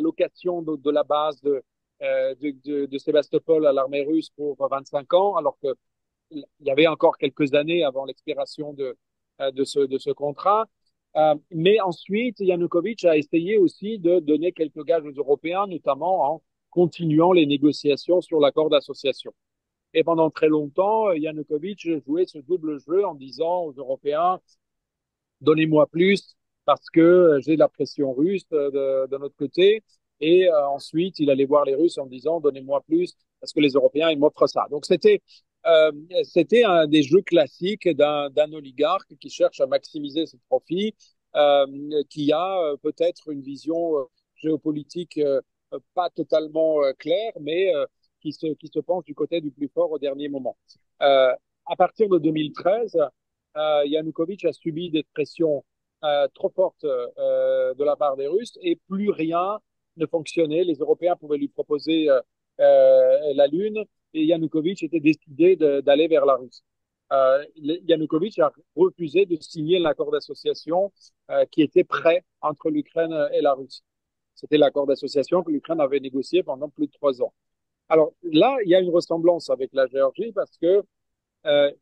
location de la base de Sébastopol à l'armée russe pour 25 ans, alors que il y avait encore quelques années avant l'expiration de ce contrat. Mais ensuite, Yanukovych a essayé aussi de donner quelques gages aux Européens, notamment en continuant les négociations sur l'accord d'association. Et pendant très longtemps, Yanukovych jouait ce double jeu en disant aux Européens, donnez-moi plus parce que j'ai la pression russe de notre côté. Et ensuite, il allait voir les Russes en disant, donnez-moi plus parce que les Européens, ils m'offrent ça. Donc, euh, c'était un des jeux classiques d'un oligarque qui cherche à maximiser ses profits, euh, qui a peut-être une vision géopolitique pas totalement claire, mais qui se penche du côté du plus fort au dernier moment. À partir de 2013, Yanukovych a subi des pressions trop fortes de la part des Russes et plus rien ne fonctionnait. Les Européens pouvaient lui proposer la Lune et Yanukovych était décidé d'aller vers la Russie. Yanukovych a refusé de signer l'accord d'association qui était prêt entre l'Ukraine et la Russie. C'était l'accord d'association que l'Ukraine avait négocié pendant plus de 3 ans. Alors là, il y a une ressemblance avec la Géorgie parce que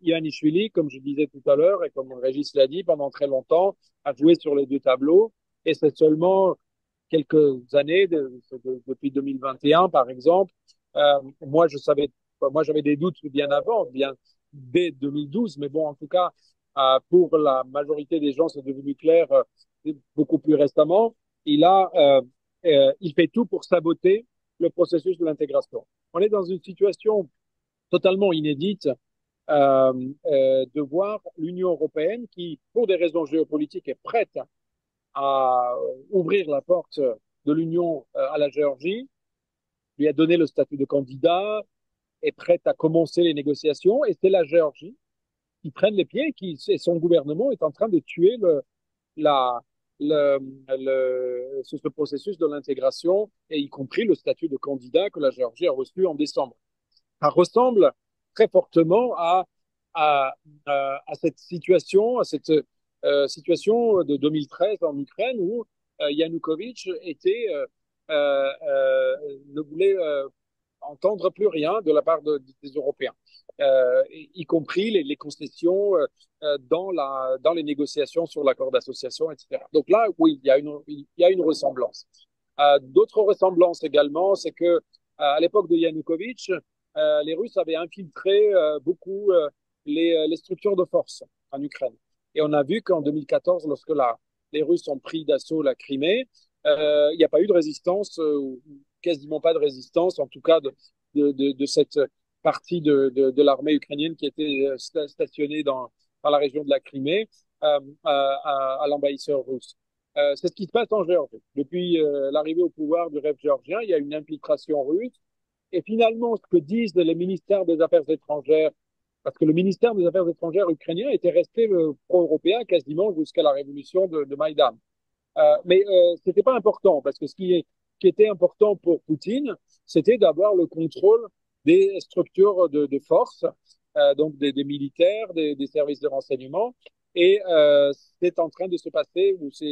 Ivanishvili, comme je disais tout à l'heure et comme Régis l'a dit, pendant très longtemps, a joué sur les deux tableaux. Et c'est seulement quelques années, depuis 2021 par exemple, moi j'avais des doutes bien avant, bien dès 2012, mais bon, en tout cas, pour la majorité des gens, c'est devenu clair beaucoup plus récemment. Il fait tout pour saboter le processus de l'intégration. On est dans une situation totalement inédite euh, de voir l'Union européenne qui, pour des raisons géopolitiques, est prête à ouvrir la porte de l'Union à la Géorgie, lui a donné le statut de candidat, est prête à commencer les négociations, et c'est la Géorgie qui prenne les pieds, et son gouvernement est en train de tuer la, le, ce processus de l'intégration, et y compris le statut de candidat que la Géorgie a reçu en décembre. Ça ressemble très fortement à, à cette situation de 2013 en Ukraine où Yanukovych ne voulait entendre plus rien de la part des Européens, y compris les concessions dans les négociations sur l'accord d'association, etc. Donc là, oui, il y a une ressemblance. D'autres ressemblances également, c'est que à l'époque de Yanukovych, les Russes avaient infiltré beaucoup les structures de force en Ukraine. Et on a vu qu'en 2014, lorsque les Russes ont pris d'assaut la Crimée, il n'y a pas eu de résistance, quasiment pas de résistance, en tout cas de cette partie de l'armée ukrainienne qui était stationnée dans la région de la Crimée à l'envahisseur russe. C'est ce qui se passe en Géorgie. Depuis l'arrivée au pouvoir du rêve géorgien, il y a une infiltration russe et finalement, ce que disent les ministères des Affaires étrangères, parce que le ministère des Affaires étrangères ukrainien était resté pro-européen quasiment jusqu'à la révolution de Maïdan. Mais c'était pas important, parce que ce qui était important pour Poutine, c'était d'avoir le contrôle des structures de force, donc des militaires, des services de renseignement. Et c'est en train de se passer, ou ça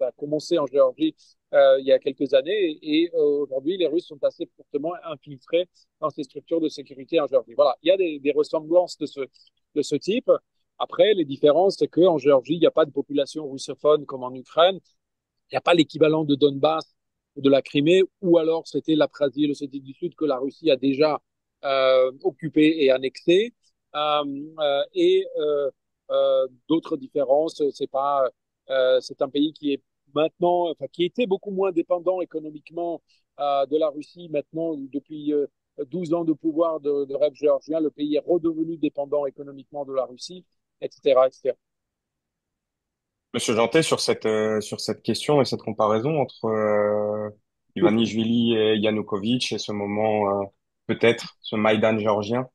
a commencé en Géorgie il y a quelques années, et aujourd'hui, les Russes sont assez fortement infiltrés dans ces structures de sécurité en Géorgie. Voilà, il y a des ressemblances de ce type. Après, les différences, c'est qu'en Géorgie, il n'y a pas de population russophone comme en Ukraine. Il n'y a pas l'équivalent de Donbass ou de la Crimée, ou alors c'était l'Abkhazie et l'Ossétie du Sud que la Russie a déjà occupé et annexé. Et d'autres différences, c'est un pays qui est maintenant, enfin, qui était beaucoup moins dépendant économiquement de la Russie. Maintenant, depuis 12 ans de pouvoir de rêve géorgien, le pays est redevenu dépendant économiquement de la Russie, etc., etc.
Monsieur Jantet, sur cette question et cette comparaison entre Ivanishvili et Yanukovych et ce moment, peut-être, ce Maïdan géorgien.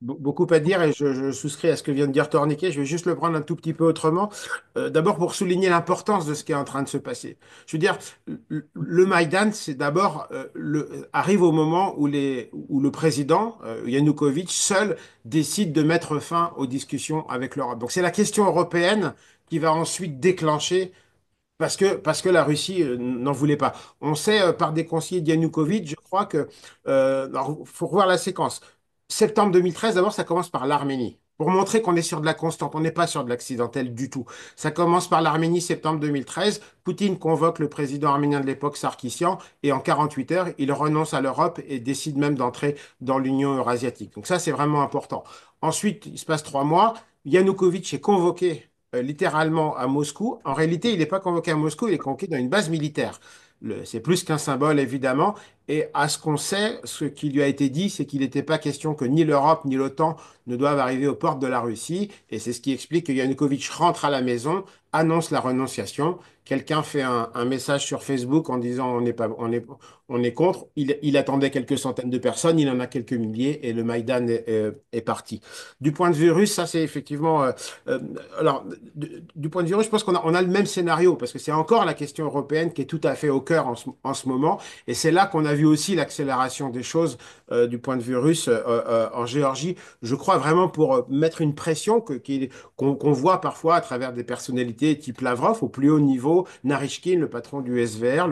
Beaucoup à dire et je souscris à ce que vient de dire Torniquet. Je vais juste le prendre un tout petit peu autrement. D'abord pour souligner l'importance de ce qui est en train de se passer. Je veux dire, le Maïdan, c'est d'abord arrive au moment où le président Yanukovych seul décide de mettre fin aux discussions avec l'Europe. Donc c'est la question européenne qui va ensuite déclencher parce que la Russie n'en voulait pas. On sait par des conseillers de Yanukovych, je crois que, alors, faut revoir la séquence. Septembre 2013, d'abord, ça commence par l'Arménie. Pour montrer qu'on est sur de la constante, on n'est pas sur de l'accidentel du tout. Ça commence par l'Arménie, septembre 2013. Poutine convoque le président arménien de l'époque, Sarkissian, et en 48 heures, il renonce à l'Europe et décide même d'entrer dans l'Union eurasiatique. Donc ça, c'est vraiment important. Ensuite, il se passe 3 mois. Yanukovych est convoqué littéralement à Moscou. En réalité, il n'est pas convoqué à Moscou, il est convoqué dans une base militaire. C'est plus qu'un symbole, évidemment. Et à ce qu'on sait, ce qui lui a été dit, c'est qu'il n'était pas question que ni l'Europe ni l'OTAN ne doivent arriver aux portes de la Russie. Et c'est ce qui explique que Yanukovych rentre à la maison, annonce la renonciation. Quelqu'un fait un message sur Facebook en disant on n'est pas, on est contre. Il attendait quelques centaines de personnes, il en a quelques milliers et le Maïdan est parti. Du point de vue russe, ça c'est effectivement euh, alors, du point de vue russe, je pense on a le même scénario, parce que c'est encore la question européenne qui est tout à fait au cœur en ce moment. Et c'est là qu'on a vu aussi l'accélération des choses du point de vue russe en Géorgie. Je crois vraiment pour mettre une pression qu'on voit parfois à travers des personnalités type Lavrov au plus haut niveau, Narishkin, le patron du SVR,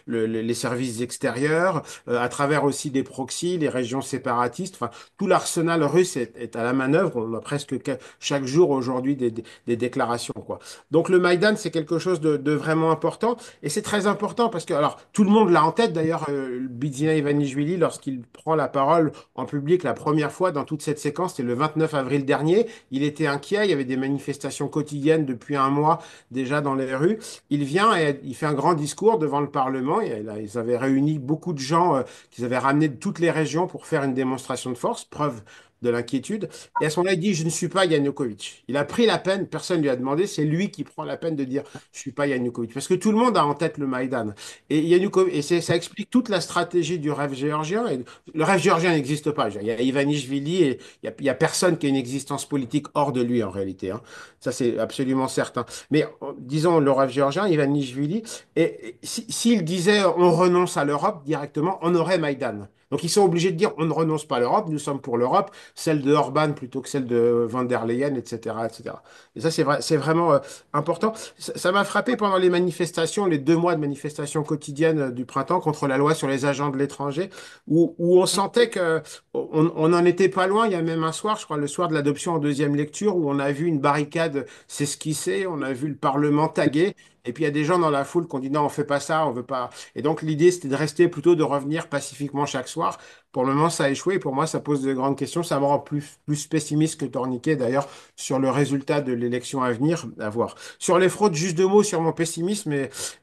les services extérieurs, à travers aussi des proxys, les régions séparatistes. Enfin, tout l'arsenal russe est à la manœuvre. On a presque chaque jour aujourd'hui des déclarations, quoi. Donc le Maïdan, c'est quelque chose de vraiment important. Et c'est très important parce que, alors, tout le monde l'a en tête, d'ailleurs, Bidzina Ivanishvili, lorsqu'il prend la parole en public la première fois dans toute cette séquence, c'était le 29 avril dernier. Il était inquiet, il y avait des manifestations quotidiennes depuis un mois déjà dans les rues. Il vient et il fait un grand discours devant le Parlement. Et là, ils avaient réuni beaucoup de gens qu'ils avaient ramenés de toutes les régions pour faire une démonstration de force, preuve de l'inquiétude. Et à ce moment-là, il dit, je ne suis pas Yanukovych. Il a pris la peine, personne ne lui a demandé, c'est lui qui prend la peine de dire, je ne suis pas Yanukovych. Parce que tout le monde a en tête le Maïdan. Et Yanukovych, ça explique toute la stratégie du rêve géorgien. Et le rêve géorgien n'existe pas. Il y a Ivanishvili et il y a personne qui a une existence politique hors de lui, en réalité, hein. Ça, c'est absolument certain. Mais disons, le rêve géorgien, Ivanishvili, et s'il disait, on renonce à l'Europe directement, on aurait Maïdan. Donc ils sont obligés de dire on ne renonce pas à l'Europe, nous sommes pour l'Europe, celle de Orban plutôt que celle de Van der Leyen, etc., etc. Et ça, c'est vrai, c'est vraiment important. Ça m'a frappé pendant les manifestations, les 2 mois de manifestations quotidiennes du printemps contre la loi sur les agents de l'étranger, où on sentait que on n'en était pas loin. Il y a même un soir, je crois, le soir de l'adoption en deuxième lecture, où on a vu une barricade s'esquisser, on a vu le Parlement taguer. Et puis il y a des gens dans la foule qui ont dit non, on fait pas ça, on veut pas. Et donc l'idée c'était de rester plutôt de revenir pacifiquement chaque soir. Pour le moment, ça a échoué. Et pour moi, ça pose de grandes questions. Ça me rend plus pessimiste que Torniquet, d'ailleurs, sur le résultat de l'élection à venir. À voir. Sur les fraudes, juste 2 mots sur mon pessimisme.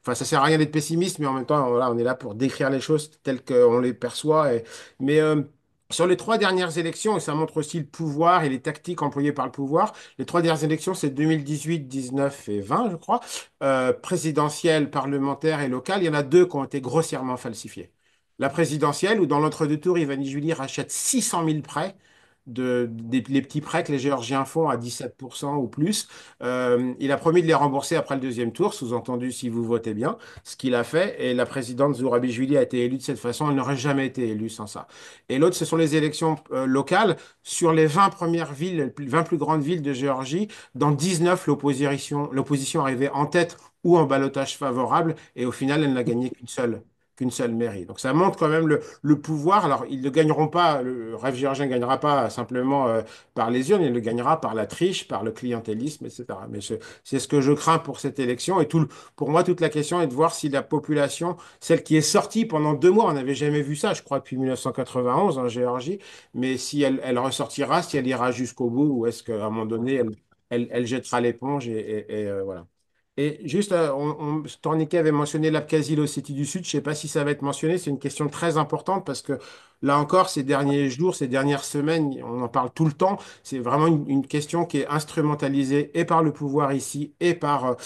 Enfin, ça sert à rien d'être pessimiste, mais en même temps, voilà, on est là pour décrire les choses telles qu'on les perçoit. Mais sur les 3 dernières élections, et ça montre aussi le pouvoir et les tactiques employées par le pouvoir, les 3 dernières élections, c'est 2018, 19 et 20, je crois, présidentielles, parlementaires et locales. Il y en a 2 qui ont été grossièrement falsifiées. La présidentielle, où dans l'entre-deux tours, Ivanishvili rachète 600 000 prêts les petits prêts que les Géorgiens font à 17% ou plus. Il a promis de les rembourser après le deuxième tour, sous-entendu si vous votez bien, ce qu'il a fait. Et la présidente Zourabichvili a été élue de cette façon. Elle n'aurait jamais été élue sans ça. Et l'autre, ce sont les élections locales. Sur les 20 premières villes, les 20 plus grandes villes de Géorgie, dans 19, l'opposition arrivait en tête ou en ballottage favorable. Et au final, elle n'a gagné qu'une seule mairie. Donc ça montre quand même le pouvoir. Alors, ils ne gagneront pas, le rêve géorgien ne gagnera pas simplement par les urnes, il le gagnera par la triche, par le clientélisme, etc. Mais c'est ce que je crains pour cette élection. Et pour moi, toute la question est de voir si la population, celle qui est sortie pendant 2 mois, on n'avait jamais vu ça, je crois, depuis 1991 en Géorgie, mais si elle ressortira, si elle ira jusqu'au bout, ou est-ce qu'à un moment donné, elle jettera l'éponge et voilà. Et juste, Torniquet avait mentionné l'Abkhazie, l'Ossétie du Sud. Je ne sais pas si ça va être mentionné. C'est une question très importante parce que là encore, ces derniers jours, ces dernières semaines, on en parle tout le temps. C'est vraiment une question qui est instrumentalisée et par le pouvoir ici et par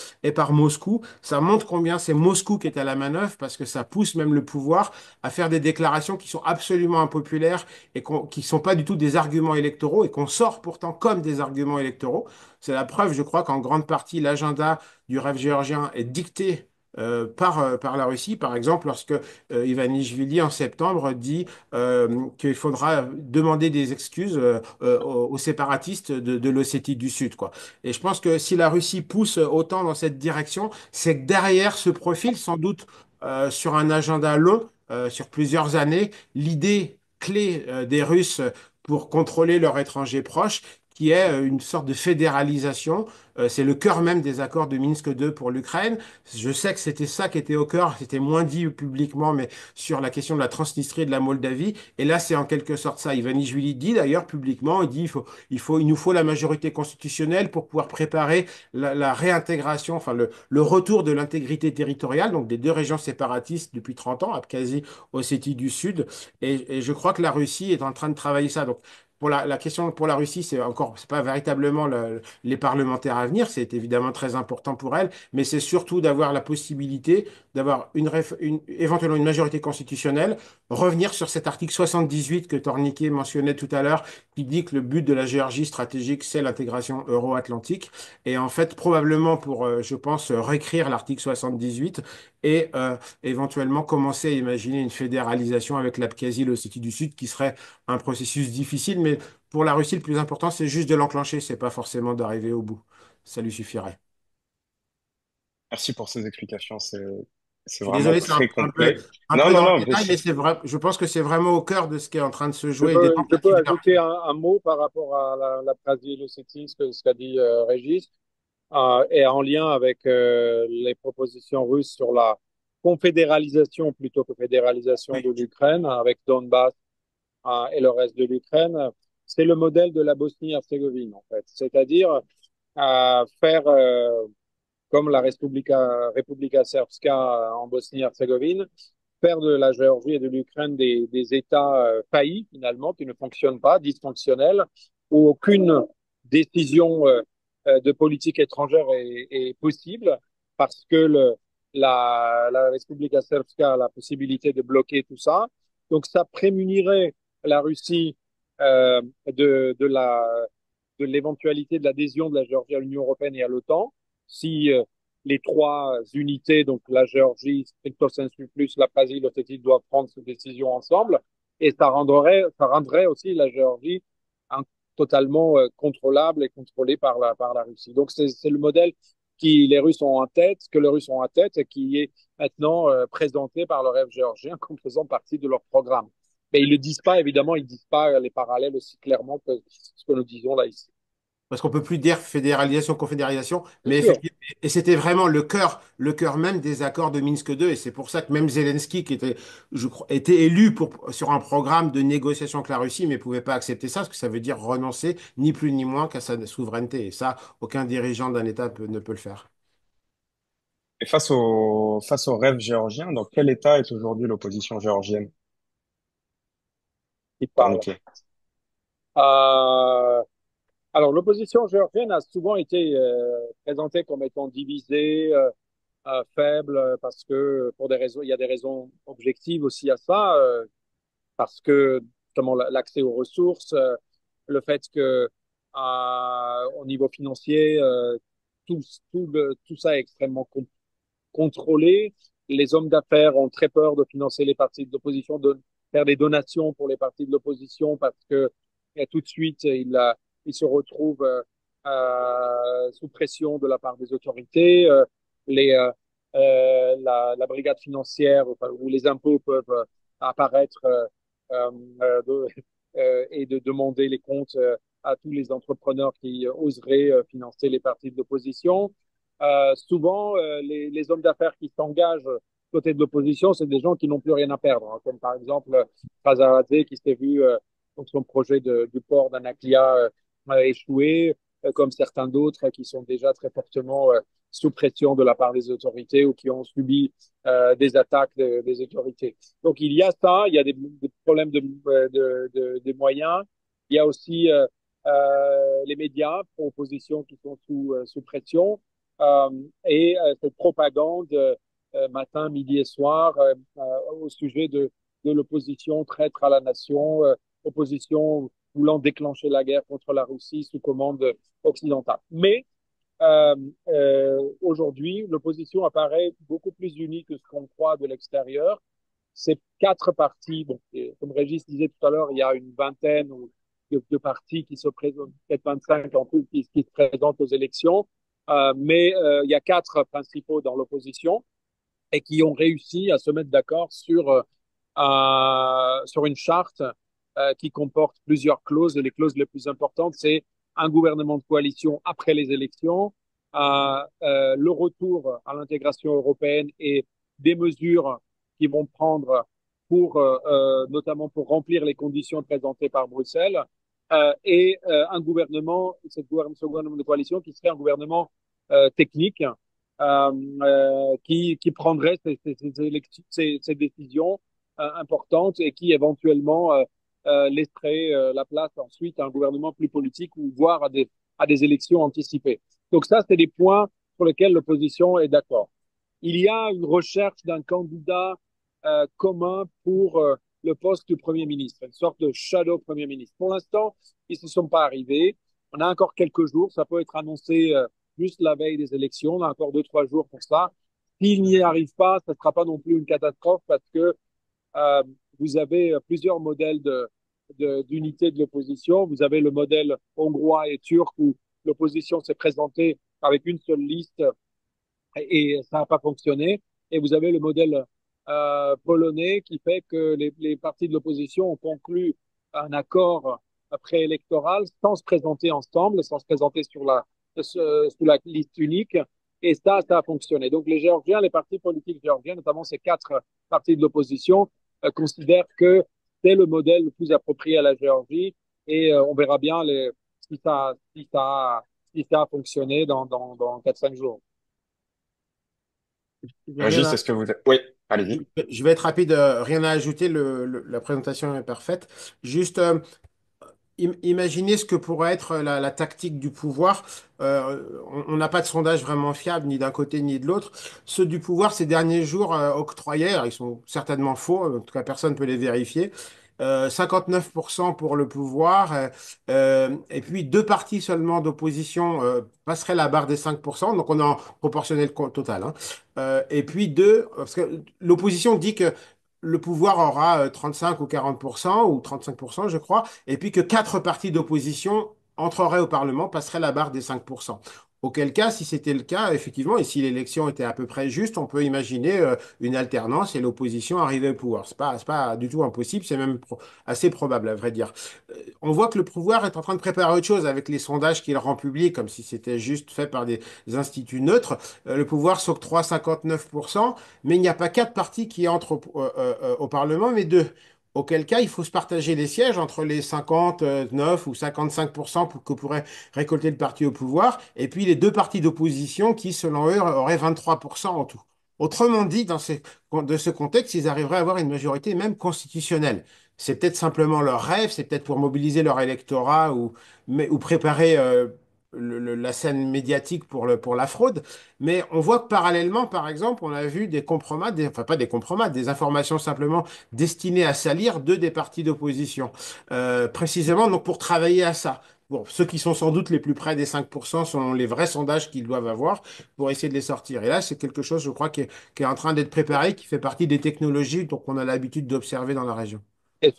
Moscou. Ça montre combien c'est Moscou qui est à la manœuvre parce que ça pousse même le pouvoir à faire des déclarations qui sont absolument impopulaires et qui ne sont pas du tout des arguments électoraux et qu'on sort pourtant comme des arguments électoraux. C'est la preuve, je crois, qu'en grande partie, l'agenda du rêve géorgien est dicté par la Russie. Par exemple, lorsque Ivanishvili, en septembre, dit qu'il faudra demander des excuses aux séparatistes de l'Ossétie du Sud, quoi. Et je pense que si la Russie pousse autant dans cette direction, c'est que derrière ce profil, sans doute sur un agenda long, sur plusieurs années, l'idée clé des Russes pour contrôler leurs étrangers proches, qui est une sorte de fédéralisation. C'est le cœur même des accords de Minsk II pour l'Ukraine. Je sais que c'était ça qui était au cœur, c'était moins dit publiquement, mais sur la question de la Transnistrie et de la Moldavie. Et là, c'est en quelque sorte ça. Ivanishvili dit d'ailleurs publiquement, il dit il nous faut la majorité constitutionnelle pour pouvoir préparer la réintégration, enfin le retour de l'intégrité territoriale, donc des deux régions séparatistes depuis 30 ans, Abkhazie, Ossétie du Sud. Et je crois que la Russie est en train de travailler ça. Donc, pour la question pour la Russie, c'est pas véritablement les parlementaires à venir, c'est évidemment très important pour elle, mais c'est surtout d'avoir la possibilité d'avoir éventuellement une majorité constitutionnelle, revenir sur cet article 78 que Torniquet mentionnait tout à l'heure, qui dit que le but de la Géorgie stratégique, c'est l'intégration euro-atlantique, et en fait, probablement pour, je pense, réécrire l'article 78 et éventuellement commencer à imaginer une fédéralisation avec l'Abkhazie, l'Ossétie du Sud, qui serait un processus difficile, mais pour la Russie, le plus important, c'est juste de l'enclencher, c'est pas forcément d'arriver au bout. Ça lui suffirait.
Merci pour ces explications. C'est
Je suis
vraiment
désolé, c'est un,
très
un peu,
complet.
un
Non,
peu
non,
dans le
non,
détail, mais c'est vrai, je pense que c'est vraiment au cœur de ce qui est en train de se
Je
jouer et des
peux, je peux
tentatives de la
ajouter
Russie.
un mot par rapport à la Prasie et l'Ossétie, ce qu'a dit Régis, et en lien avec les propositions russes sur la confédéralisation plutôt que fédéralisation
Oui.
de l'Ukraine, avec Donbass et le reste de l'Ukraine. C'est le modèle de la Bosnie-Herzégovine, en fait. C'est-à-dire faire comme la Republika Srpska en Bosnie-Herzégovine, faire de la Géorgie et de l'Ukraine des États faillis, finalement, qui ne fonctionnent pas, dysfonctionnels, où aucune décision de politique étrangère est possible, parce que la Republika Srpska a la possibilité de bloquer tout ça. Donc, ça prémunirait la Russie de l'éventualité de l'adhésion de la Géorgie à l'Union européenne et à l'OTAN si les trois unités, donc la Géorgie, stricto sensu plus l'Abkhazie, l'Ossétie, doivent prendre cette décision ensemble. Et ça rendrait aussi la Géorgie totalement contrôlable et contrôlée par la Russie. Donc c'est le modèle les Russes ont en tête, que les Russes ont en tête et qui est maintenant présenté par le rêve géorgien comme faisant partie de leur programme. Mais ils ne le disent pas, évidemment, ils ne disent pas les parallèles aussi clairement que ce que nous disons là ici.
Parce qu'on peut plus dire fédéralisation, confédération,
Bien
mais
sûr.
effectivement, et c'était vraiment le cœur même des accords de Minsk II, et c'est pour ça que même Zelensky, qui était, je crois, était élu sur un programme de négociation avec la Russie, mais pouvait pas accepter ça, parce que ça veut dire renoncer ni plus ni moins qu'à sa souveraineté. Et ça, aucun dirigeant d'un État ne peut le faire.
Et face au rêve géorgien, dans quel état est aujourd'hui l'opposition géorgienne,
Ils parlent.
Torniquet?
Euh, alors, l'opposition géorgienne a souvent été présentée comme étant divisée, faible, parce que pour des raisons, il y a des raisons objectives aussi à ça, parce que justement l'accès aux ressources, le fait que au niveau financier, tout ça est extrêmement contrôlé. Les hommes d'affaires ont très peur de financer les partis de l'opposition, de faire des donations pour les partis de l'opposition parce que tout de suite, ils se retrouvent sous pression de la part des autorités. Les, la brigade financière enfin, ou les impôts peuvent apparaître euh, de, et de demander les comptes à tous les entrepreneurs qui oseraient financer les partis de l'opposition. Souvent, les hommes d'affaires qui s'engagent côté de l'opposition, c'est des gens qui n'ont plus rien à perdre, hein, comme par exemple Fazaradeh qui s'est vu donc son projet du port d'Anaklia échouer, comme certains d'autres qui sont déjà très fortement sous pression de la part des autorités ou qui ont subi des attaques des autorités. Donc il y a ça, il y a des problèmes des moyens, il y a aussi les médias pour opposition qui sont sous pression. Euh, cette propagande matin, midi et soir au sujet de l'opposition traître à la nation, opposition voulant déclencher la guerre contre la Russie sous commande occidentale. Mais euh, aujourd'hui, l'opposition apparaît beaucoup plus unie que ce qu'on croit de l'extérieur. Ces quatre partis, bon, comme Régis disait tout à l'heure, il y a une vingtaine de partis qui se présentent, peut-être 25 en tout, qui se présentent aux élections. Mais il y a quatre principaux dans l'opposition et qui ont réussi à se mettre d'accord sur une charte qui comporte plusieurs clauses. Et les clauses les plus importantes, c'est un gouvernement de coalition après les élections, le retour à l'intégration européenne et des mesures qui vont prendre notamment pour remplir les conditions présentées par Bruxelles, et ce gouvernement de coalition qui serait un gouvernement technique qui prendrait ces décisions importantes et qui éventuellement laisserait la place ensuite à un gouvernement plus politique ou voire à des élections anticipées. Donc ça, c'est des points sur lesquels l'opposition est d'accord. Il y a une recherche d'un candidat commun pour le poste de Premier ministre, une sorte de shadow Premier ministre. Pour l'instant, ils ne se sont pas arrivés. On a encore quelques jours, ça peut être annoncé juste la veille des élections. On a encore 2, 3 jours pour ça. S'il n'y arrive pas, ce ne sera pas non plus une catastrophe parce que euh, vous avez plusieurs modèles d'unité de l'opposition. Vous avez le modèle hongrois et turc où l'opposition s'est présentée avec une seule liste et ça n'a pas fonctionné. Et vous avez le modèle polonais qui fait que les partis de l'opposition ont conclu un accord préélectoral sans se présenter ensemble, sans se présenter sous la liste unique. Et ça a fonctionné. Donc les Géorgiens, les partis politiques géorgiens, notamment ces quatre partis de l'opposition, considèrent que c'est le modèle le plus approprié à la Géorgie. Et on verra bien si ça a fonctionné dans 4, 5 jours.
Rien
Régis,
à-
est-ce que vous... Oui, allez-y.
Je vais être rapide, rien à ajouter, la présentation est parfaite. Juste, imaginez ce que pourrait être la tactique du pouvoir. On n'a pas de sondage vraiment fiable, ni d'un côté ni de l'autre. Ceux du pouvoir, ces derniers jours, octroyaient, alors ils sont certainement faux, en tout cas personne ne peut les vérifier, 59% pour le pouvoir, et puis deux partis seulement d'opposition passeraient la barre des 5%, donc on est en proportionnel total, hein. Et puis deux, parce que l'opposition dit que le pouvoir aura 35 ou 40%, ou 35%, je crois, et puis que quatre partis d'opposition entreraient au Parlement, passeraient la barre des 5%. Auquel cas, si c'était le cas, effectivement, et si l'élection était à peu près juste, on peut imaginer une alternance et l'opposition arriver au pouvoir. C'est pas du tout impossible, c'est même assez probable, à vrai dire. On voit que le pouvoir est en train de préparer autre chose avec les sondages qu'il rend publics, comme si c'était juste fait par des instituts neutres. Le pouvoir s'octroie 59%, mais il n'y a pas quatre partis qui entrent au Parlement, mais deux. Auquel cas, il faut se partager les sièges entre les 59 ou 55% que pourrait récolter le parti au pouvoir, et puis les deux partis d'opposition qui, selon eux, auraient 23% en tout. Autrement dit, de ce contexte, ils arriveraient à avoir une majorité même constitutionnelle. C'est peut-être simplement leur rêve, c'est peut-être pour mobiliser leur électorat ou préparer la scène médiatique pour la fraude. Mais on voit que parallèlement, par exemple, on a vu des compromis, enfin pas des compromis, des informations simplement destinées à salir deux des partis d'opposition. Précisément donc pour travailler à ça. Bon, ceux qui sont sans doute les plus près des 5% sont les vrais sondages qu'ils doivent avoir pour essayer de les sortir. Et là, c'est quelque chose, je crois, qui est en train d'être préparé, qui fait partie des technologies donc, qu'on a l'habitude d'observer dans la région.
Et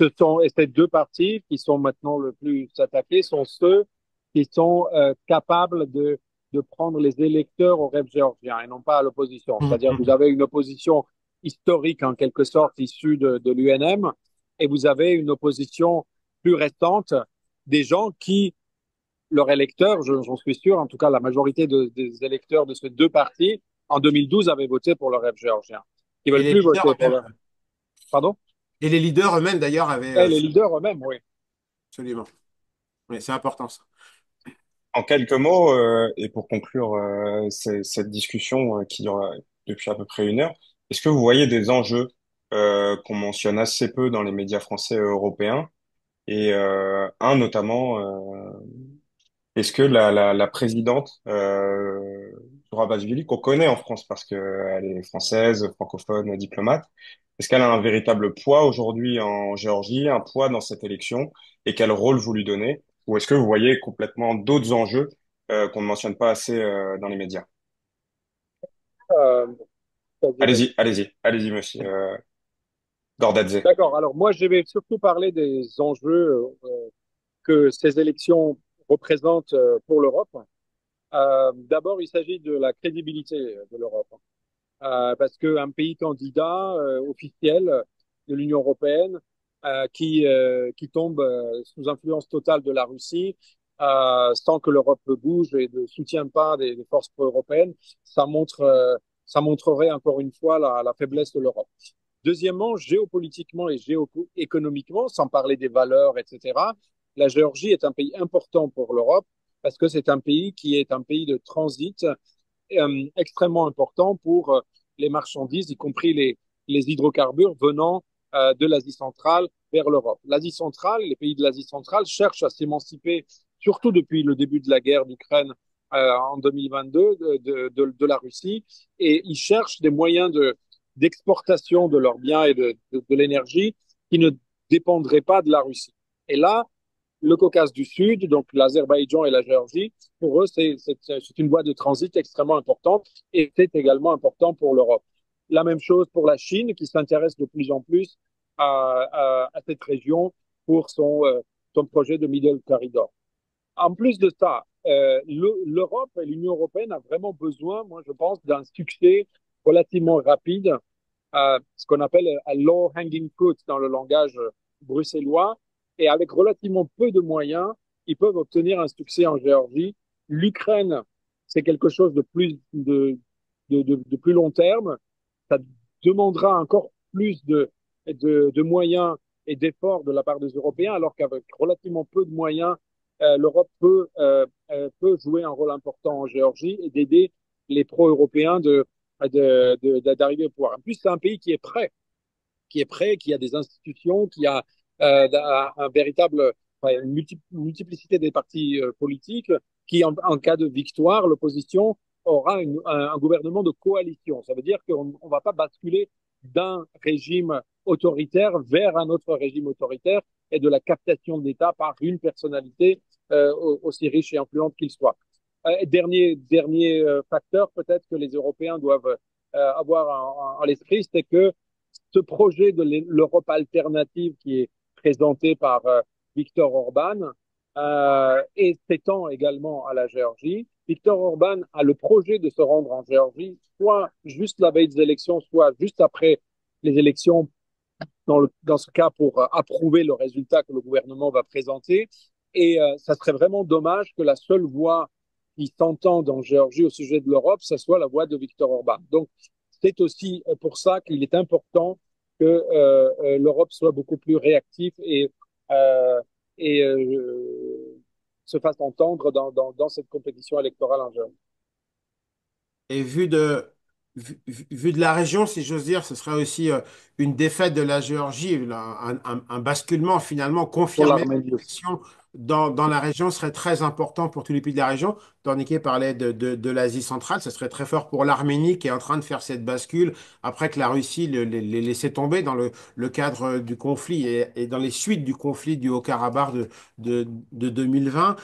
ces deux partis qui sont maintenant le plus attaqués sont ceux qui sont capables de prendre les électeurs au rêve géorgien et non pas à l'opposition. C'est-à-dire que vous avez une opposition historique en quelque sorte issue de l'UNM et vous avez une opposition plus récente des gens qui, leurs électeurs, j'en suis sûr, en tout cas la majorité des électeurs de ces deux partis, en 2012 avaient voté pour le rêve géorgien. Ils
Et
veulent
les
plus
leaders
voter pour le...
eux-mêmes,
Pardon?
et les leaders eux-mêmes d'ailleurs avaient
Et les leaders eux-mêmes, oui.
absolument. Oui, c'est important ça.
En quelques mots, et pour conclure cette discussion qui dure depuis à peu près une heure, est-ce que vous voyez des enjeux qu'on mentionne assez peu dans les médias français et européens? Et un notamment, est-ce que la présidente Zoura-Bachvili, qu'on connaît en France parce qu'elle est française, francophone, diplomate, est-ce qu'elle a un véritable poids aujourd'hui en Géorgie, un poids dans cette élection, et quel rôle vous lui donnez? Ou est-ce que vous voyez complètement d'autres enjeux qu'on ne mentionne pas assez dans les médias?
Euh, c'est-à-dire-
Allez-y, allez-y, allez-y, monsieur Gordadze.
D'accord. Alors moi, je vais surtout parler des enjeux que ces élections représentent pour l'Europe. D'abord, il s'agit de la crédibilité de l'Europe. Parce qu'un pays candidat officiel de l'Union européenne qui tombe sous influence totale de la Russie, sans que l'Europe bouge et ne soutienne pas des forces pro-européennes, ça montrerait encore une fois la faiblesse de l'Europe. Deuxièmement, géopolitiquement et géoéconomiquement, sans parler des valeurs, etc., la Géorgie est un pays important pour l'Europe parce que c'est un pays qui est un pays de transit extrêmement important pour les marchandises, y compris les hydrocarbures venant de l'Asie centrale vers l'Europe. L'Asie centrale, les pays de l'Asie centrale cherchent à s'émanciper, surtout depuis le début de la guerre d'Ukraine en 2022 de la Russie, et ils cherchent des moyens d'exportation de leurs biens et de l'énergie qui ne dépendraient pas de la Russie. Et là, le Caucase du Sud, donc l'Azerbaïdjan et la Géorgie, pour eux, c'est une voie de transit extrêmement importante et c'est également important pour l'Europe. La même chose pour la Chine, qui s'intéresse de plus en plus à cette région pour son projet de Middle Corridor. En plus de ça, l'Europe et l'Union européenne a vraiment besoin, moi je pense, d'un succès relativement rapide, ce qu'on appelle un low hanging fruit dans le langage bruxellois, et avec relativement peu de moyens, ils peuvent obtenir un succès en Géorgie. L'Ukraine, c'est quelque chose de plus long terme. Ça demandera encore plus de moyens et d'efforts de la part des Européens, alors qu'avec relativement peu de moyens, l'Europe peut jouer un rôle important en Géorgie et d'aider les pro-européens d'arriver au pouvoir. En plus, c'est un pays qui a des institutions, qui a un véritable, enfin, multiplicité des partis politiques, qui, en cas de victoire, l'opposition aura un gouvernement de coalition. Ça veut dire qu'on ne va pas basculer d'un régime autoritaire vers un autre régime autoritaire et de la captation de l'État par une personnalité aussi riche et influente qu'il soit. Dernier facteur peut-être que les Européens doivent avoir en l'esprit, c'est que ce projet de l'Europe alternative qui est présenté par Viktor Orban et s'étend également à la Géorgie. Viktor Orban a le projet de se rendre en Géorgie, soit juste la veille des élections, soit juste après les élections, dans ce cas pour approuver le résultat que le gouvernement va présenter. Et ça serait vraiment dommage que la seule voix qui s'entende en Géorgie au sujet de l'Europe, ce soit la voix de Viktor Orban. Donc, c'est aussi pour ça qu'il est important que l'Europe soit beaucoup plus réactive euh, et se fasse entendre dans cette compétition électorale en Géorgie.
Et vu de la région, si j'ose dire, ce serait aussi une défaite de la Géorgie, un basculement finalement
Pour
confirmé
l'Arménie aussi.
dans la région serait très important pour tous les pays de la région. Torniquet parlait de l'Asie centrale, ça serait très fort pour l'Arménie qui est en train de faire cette bascule après que la Russie les laissait tomber dans le cadre du conflit et dans les suites du conflit du Haut-Karabakh de 2020.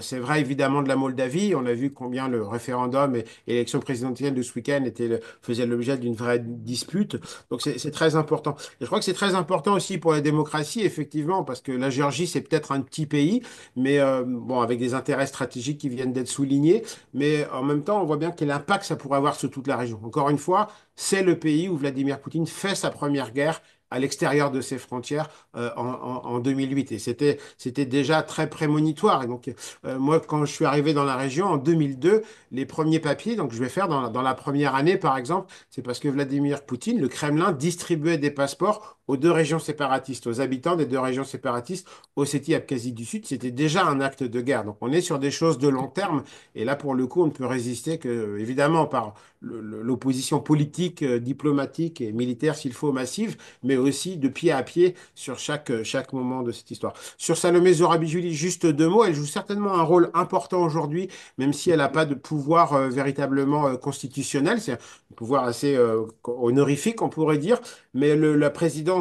C'est vrai évidemment de la Moldavie. On a vu combien le référendum et l'élection présidentielle de ce week-end faisait l'objet d'une vraie dispute. Donc c'est très important. Et je crois que c'est très important aussi pour la démocratie, effectivement, parce que la Géorgie, c'est peut-être un petit pays, mais bon, avec des intérêts stratégiques qui viennent d'être soulignés. Mais en même temps, on voit bien quel impact ça pourrait avoir sur toute la région. Encore une fois, c'est le pays où Vladimir Poutine fait sa première guerre à l'extérieur de ses frontières en 2008. Et c'était déjà très prémonitoire. Et donc, moi, quand je suis arrivé dans la région en 2002, les premiers papiers, donc je vais faire dans la première année, par exemple, c'est parce que Vladimir Poutine, le Kremlin, distribuait des passeports aux deux régions séparatistes, aux habitants des deux régions séparatistes, Ossétie et Abkhazie du Sud. C'était déjà un acte de guerre. Donc, on est sur des choses de long terme. Et là, pour le coup, on ne peut résister que, évidemment, par l'opposition politique, diplomatique et militaire, s'il faut, massive, mais aussi de pied à pied sur chaque moment de cette histoire. Sur Salomé Zourabijouli, juste deux mots. Elle joue certainement un rôle important aujourd'hui, même si elle n'a pas de pouvoir véritablement constitutionnel. C'est un pouvoir assez honorifique, on pourrait dire. Mais la présidence,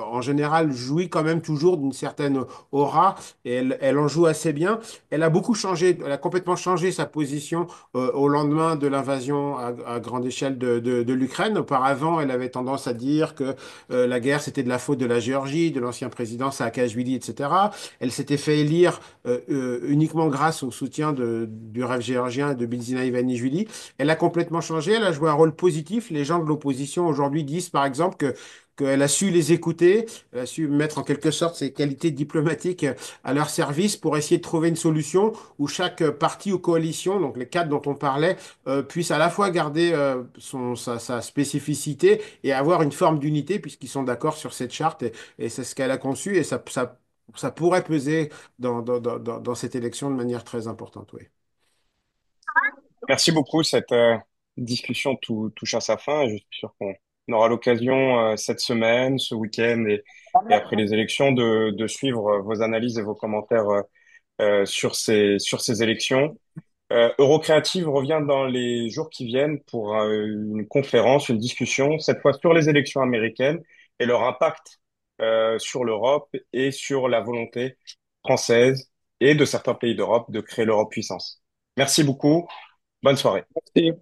en général, jouit quand même toujours d'une certaine aura et elle en joue assez bien. Elle a beaucoup changé, elle a complètement changé sa position au lendemain de l'invasion à grande échelle de l'Ukraine. Auparavant, elle avait tendance à dire que la guerre, c'était de la faute de la Géorgie, de l'ancien président Saakashvili, etc. Elle s'était fait élire uniquement grâce au soutien du rêve géorgien et de Bidzina Ivanishvili. Elle a complètement changé, elle a joué un rôle positif. Les gens de l'opposition aujourd'hui disent par exemple qu'elle a su les écouter, elle a su mettre en quelque sorte ses qualités diplomatiques à leur service pour essayer de trouver une solution où chaque parti ou coalition, donc les quatre dont on parlait, puisse à la fois garder sa spécificité et avoir une forme d'unité puisqu'ils sont d'accord sur cette charte et c'est ce qu'elle a conçu et ça pourrait peser dans cette élection de manière très importante, oui.
Merci beaucoup. Cette discussion touche à sa fin et je suis sûr qu'on aura l'occasion cette semaine, ce week-end et après les élections de suivre vos analyses et vos commentaires sur ces élections. Eurocreative revient dans les jours qui viennent pour une conférence, une discussion, cette fois sur les élections américaines et leur impact sur l'Europe et sur la volonté française et de certains pays d'Europe de créer l'Europe puissance. Merci beaucoup. Bonne soirée.
Merci.